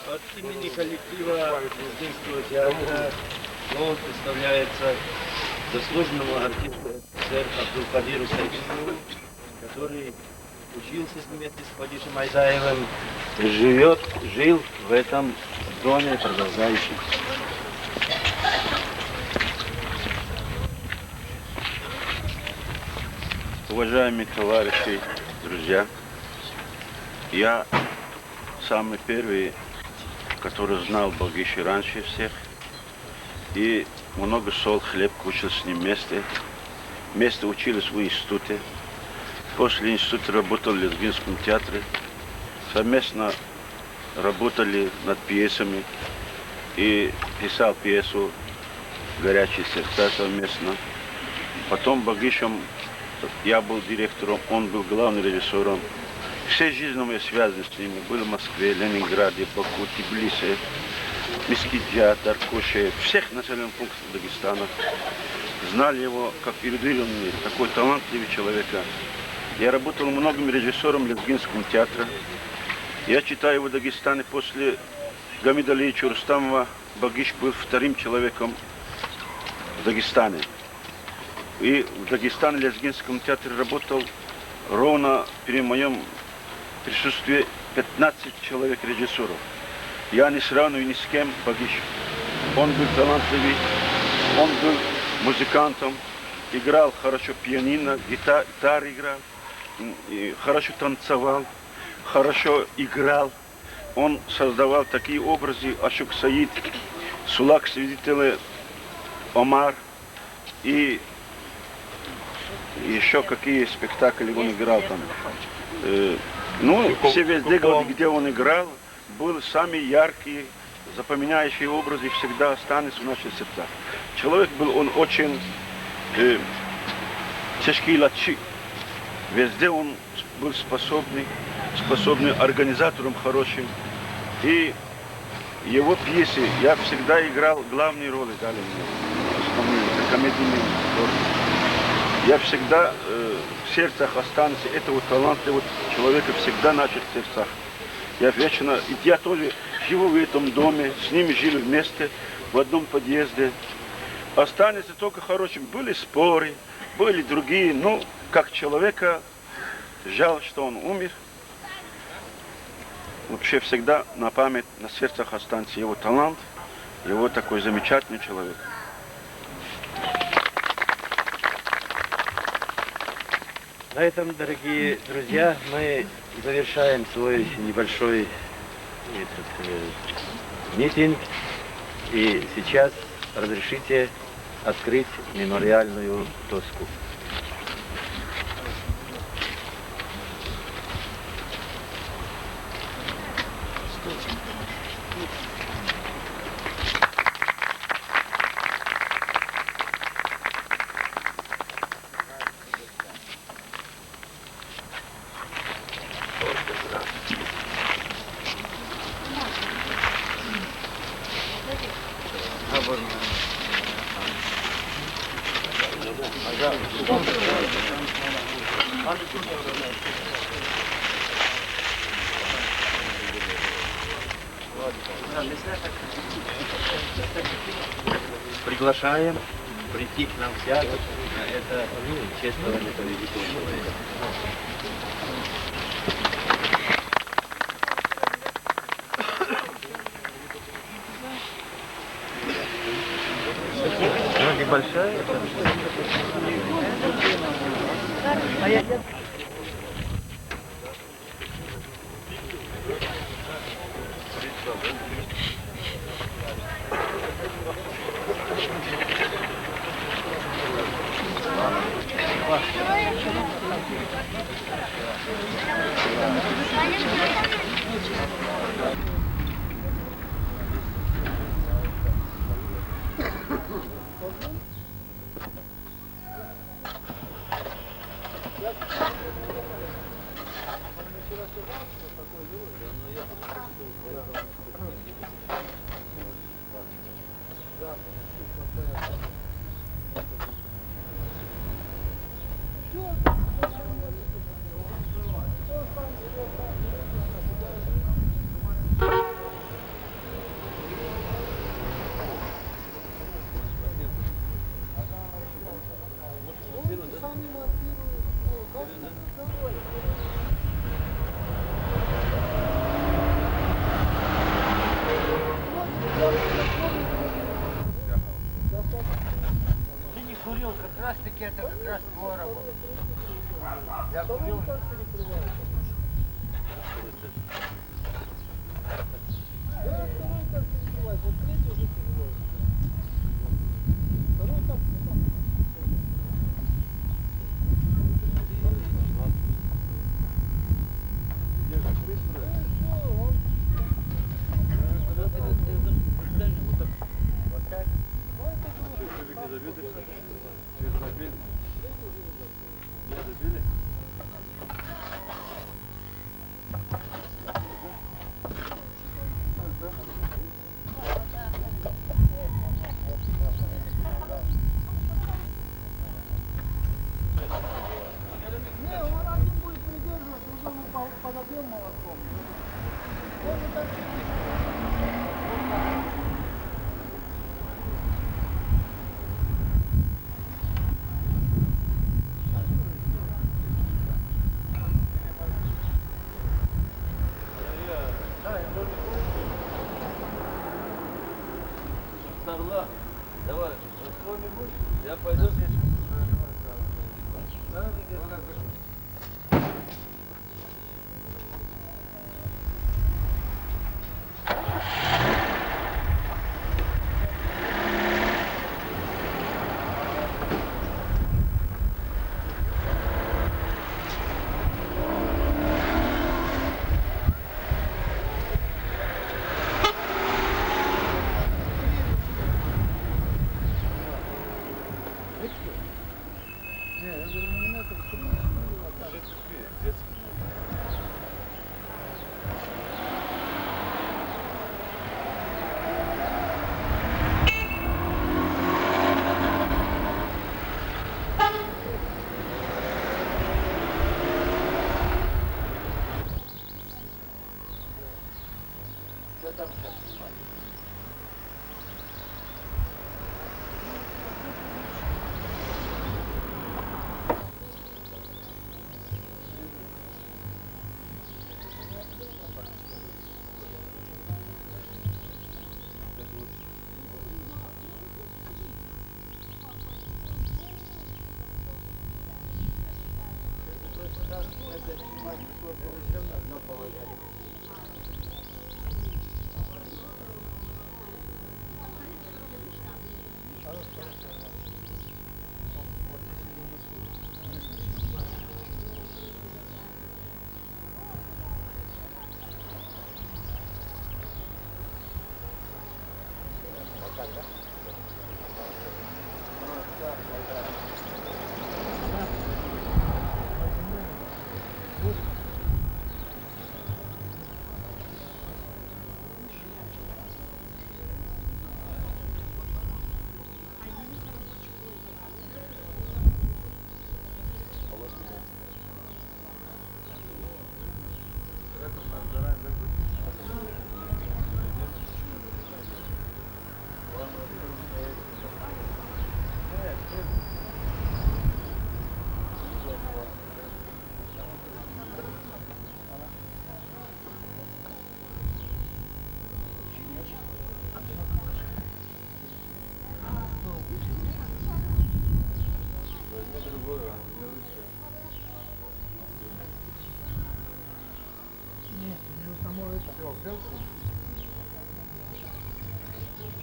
От имени коллектива Лезгинского театра слово представляется заслуженному артисту СССР Абдулкадиру Сайфуллову, который учился вместе с Багишем Айдаевым, жил в этом доме, продолжающий. Уважаемые товарищи, друзья, я самый первый, который знал Багиша раньше всех, и много сол хлеб кушал с ним вместе. Вместе учились в институте. После института работал в Лезгинском театре. Совместно работали над пьесами и писал пьесу «Горячие сердца» совместно. Потом Багишем я был директором, он был главным режиссером. Все жизни мои связаны с ними. Были в Москве, Ленинграде, Баку, Тбилиси, Мискиджа, Даркоше, всех населенных пунктов Дагестана. Знали его как эрудированный, такой талантливый человек. Я работал многими режиссерами Лезгинского театра. Я читаю в Дагестане после Гамида Алиевича Рустамова, Багиш был вторым человеком в Дагестане. И в Дагестане, в Лезгинском театре работал ровно при моем присутствии 15 человек режиссеров. Я не сравниваю ни с кем Багиш. Он был талантливый, он был музыкантом, играл хорошо пианино, гитару играл, и хорошо танцевал, хорошо играл. Он создавал такие образы: Ашук Саид, Сулак Свидетели, Омар и еще какие спектакли он играл там. Ну, все везде, где он играл, были самые яркие, запоминающие образы, всегда останутся в наших сердцах. Человек был он очень тяжкий лачи. Везде он был способный организатором хорошим. И его пьесы я всегда играл главные роли, дали мне, основные, комедийные роли. Я всегда в сердцах останусь этого талантливого человека, всегда начал в сердцах. Я вечно, и я тоже живу в этом доме, с ними жили вместе, в одном подъезде. Останется только хорошим. Были споры, были другие, но как человека, жаль, что он умер. Вообще всегда на память, на сердцах останется его талант, его такой замечательный человек. На этом, дорогие друзья, мы завершаем свой небольшой митинг. И сейчас разрешите открыть мемориальную доску. Приглашаем прийти к нам сядут на это чествование победителя человека. Небольшая. Ты не курил, как раз таки это как раз твоя работа. Я курил. Давай, я пойду здесь. Не, я говорю, не надо, там сейчас снимать?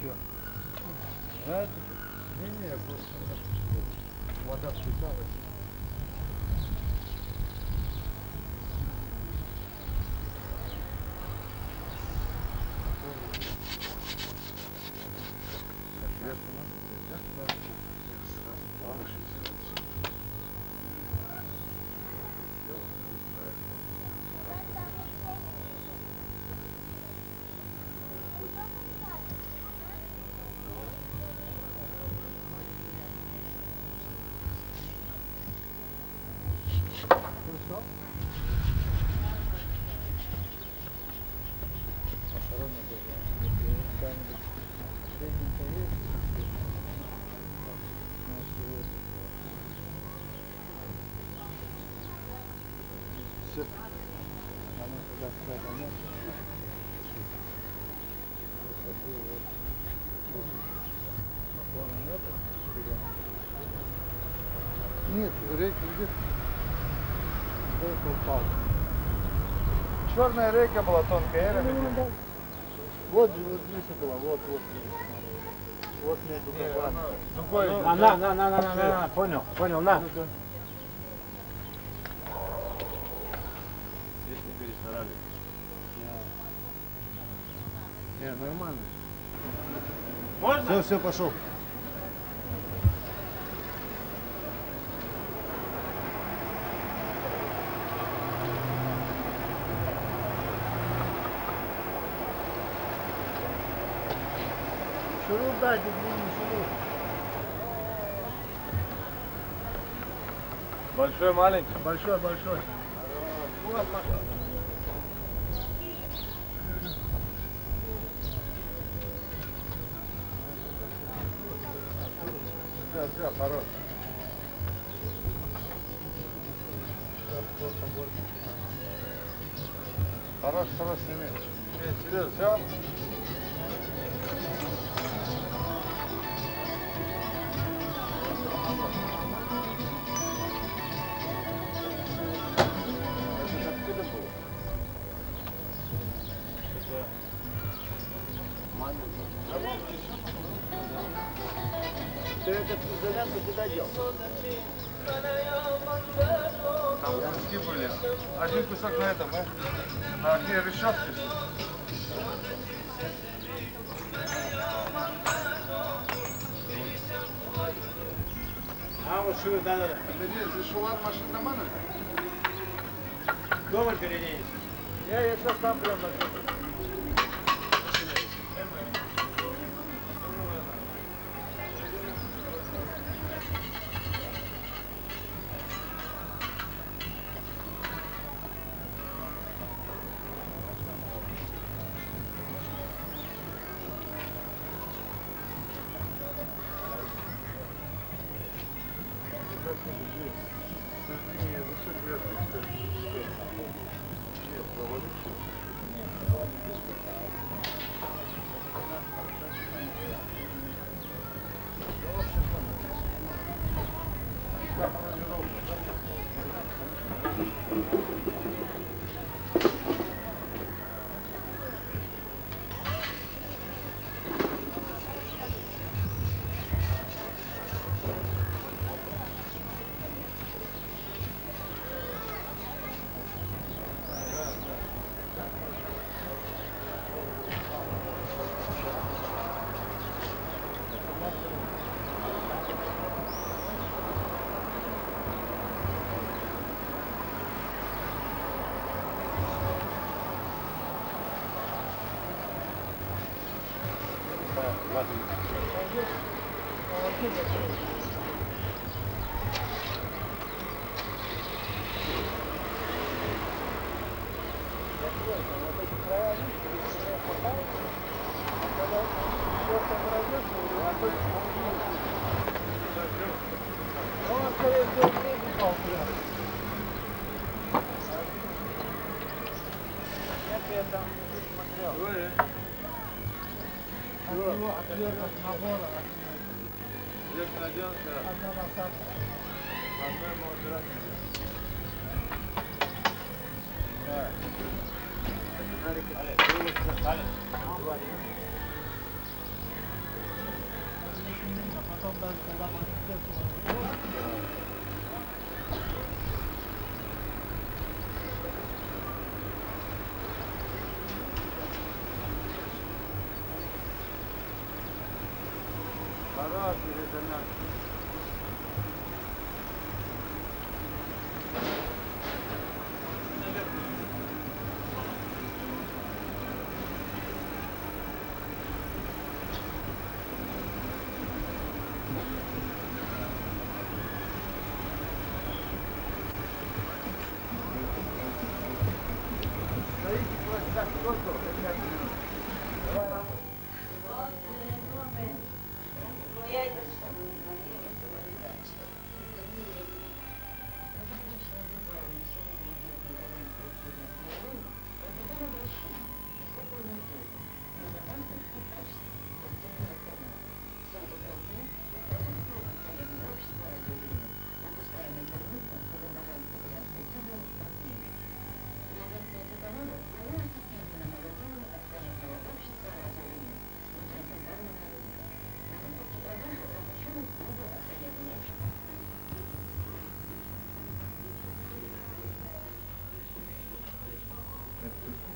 Чё? А, не, просто вода впиталась. Нет, река где? Река упала. Черная река была тонкая, вот же, вот здесь была, вот. Вот между копами. На, понял, на. Здесь не перестарали. Не, нормально. Можно? Все, пошел. Шуруп дайте, шуруп. Большой, маленький? Большой. Вот, Маша. Все, хорош. Хорош, сними. Серьезно, все? Ты этот изолянку куда дел? Там куски были. Один кусок на этом, на огне решетки. А вот что, да. Здесь шулар машин нормально? Дома перенес. Я сейчас там прям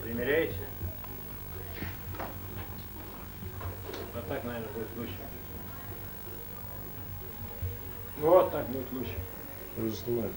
Примеряете? Вот так, наверное, будет лучше. Вот так будет лучше. Уже снимаю.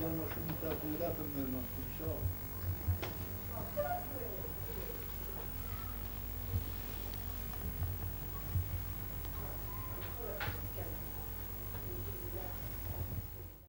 Машина-то аккумулятор, наверное, отключал.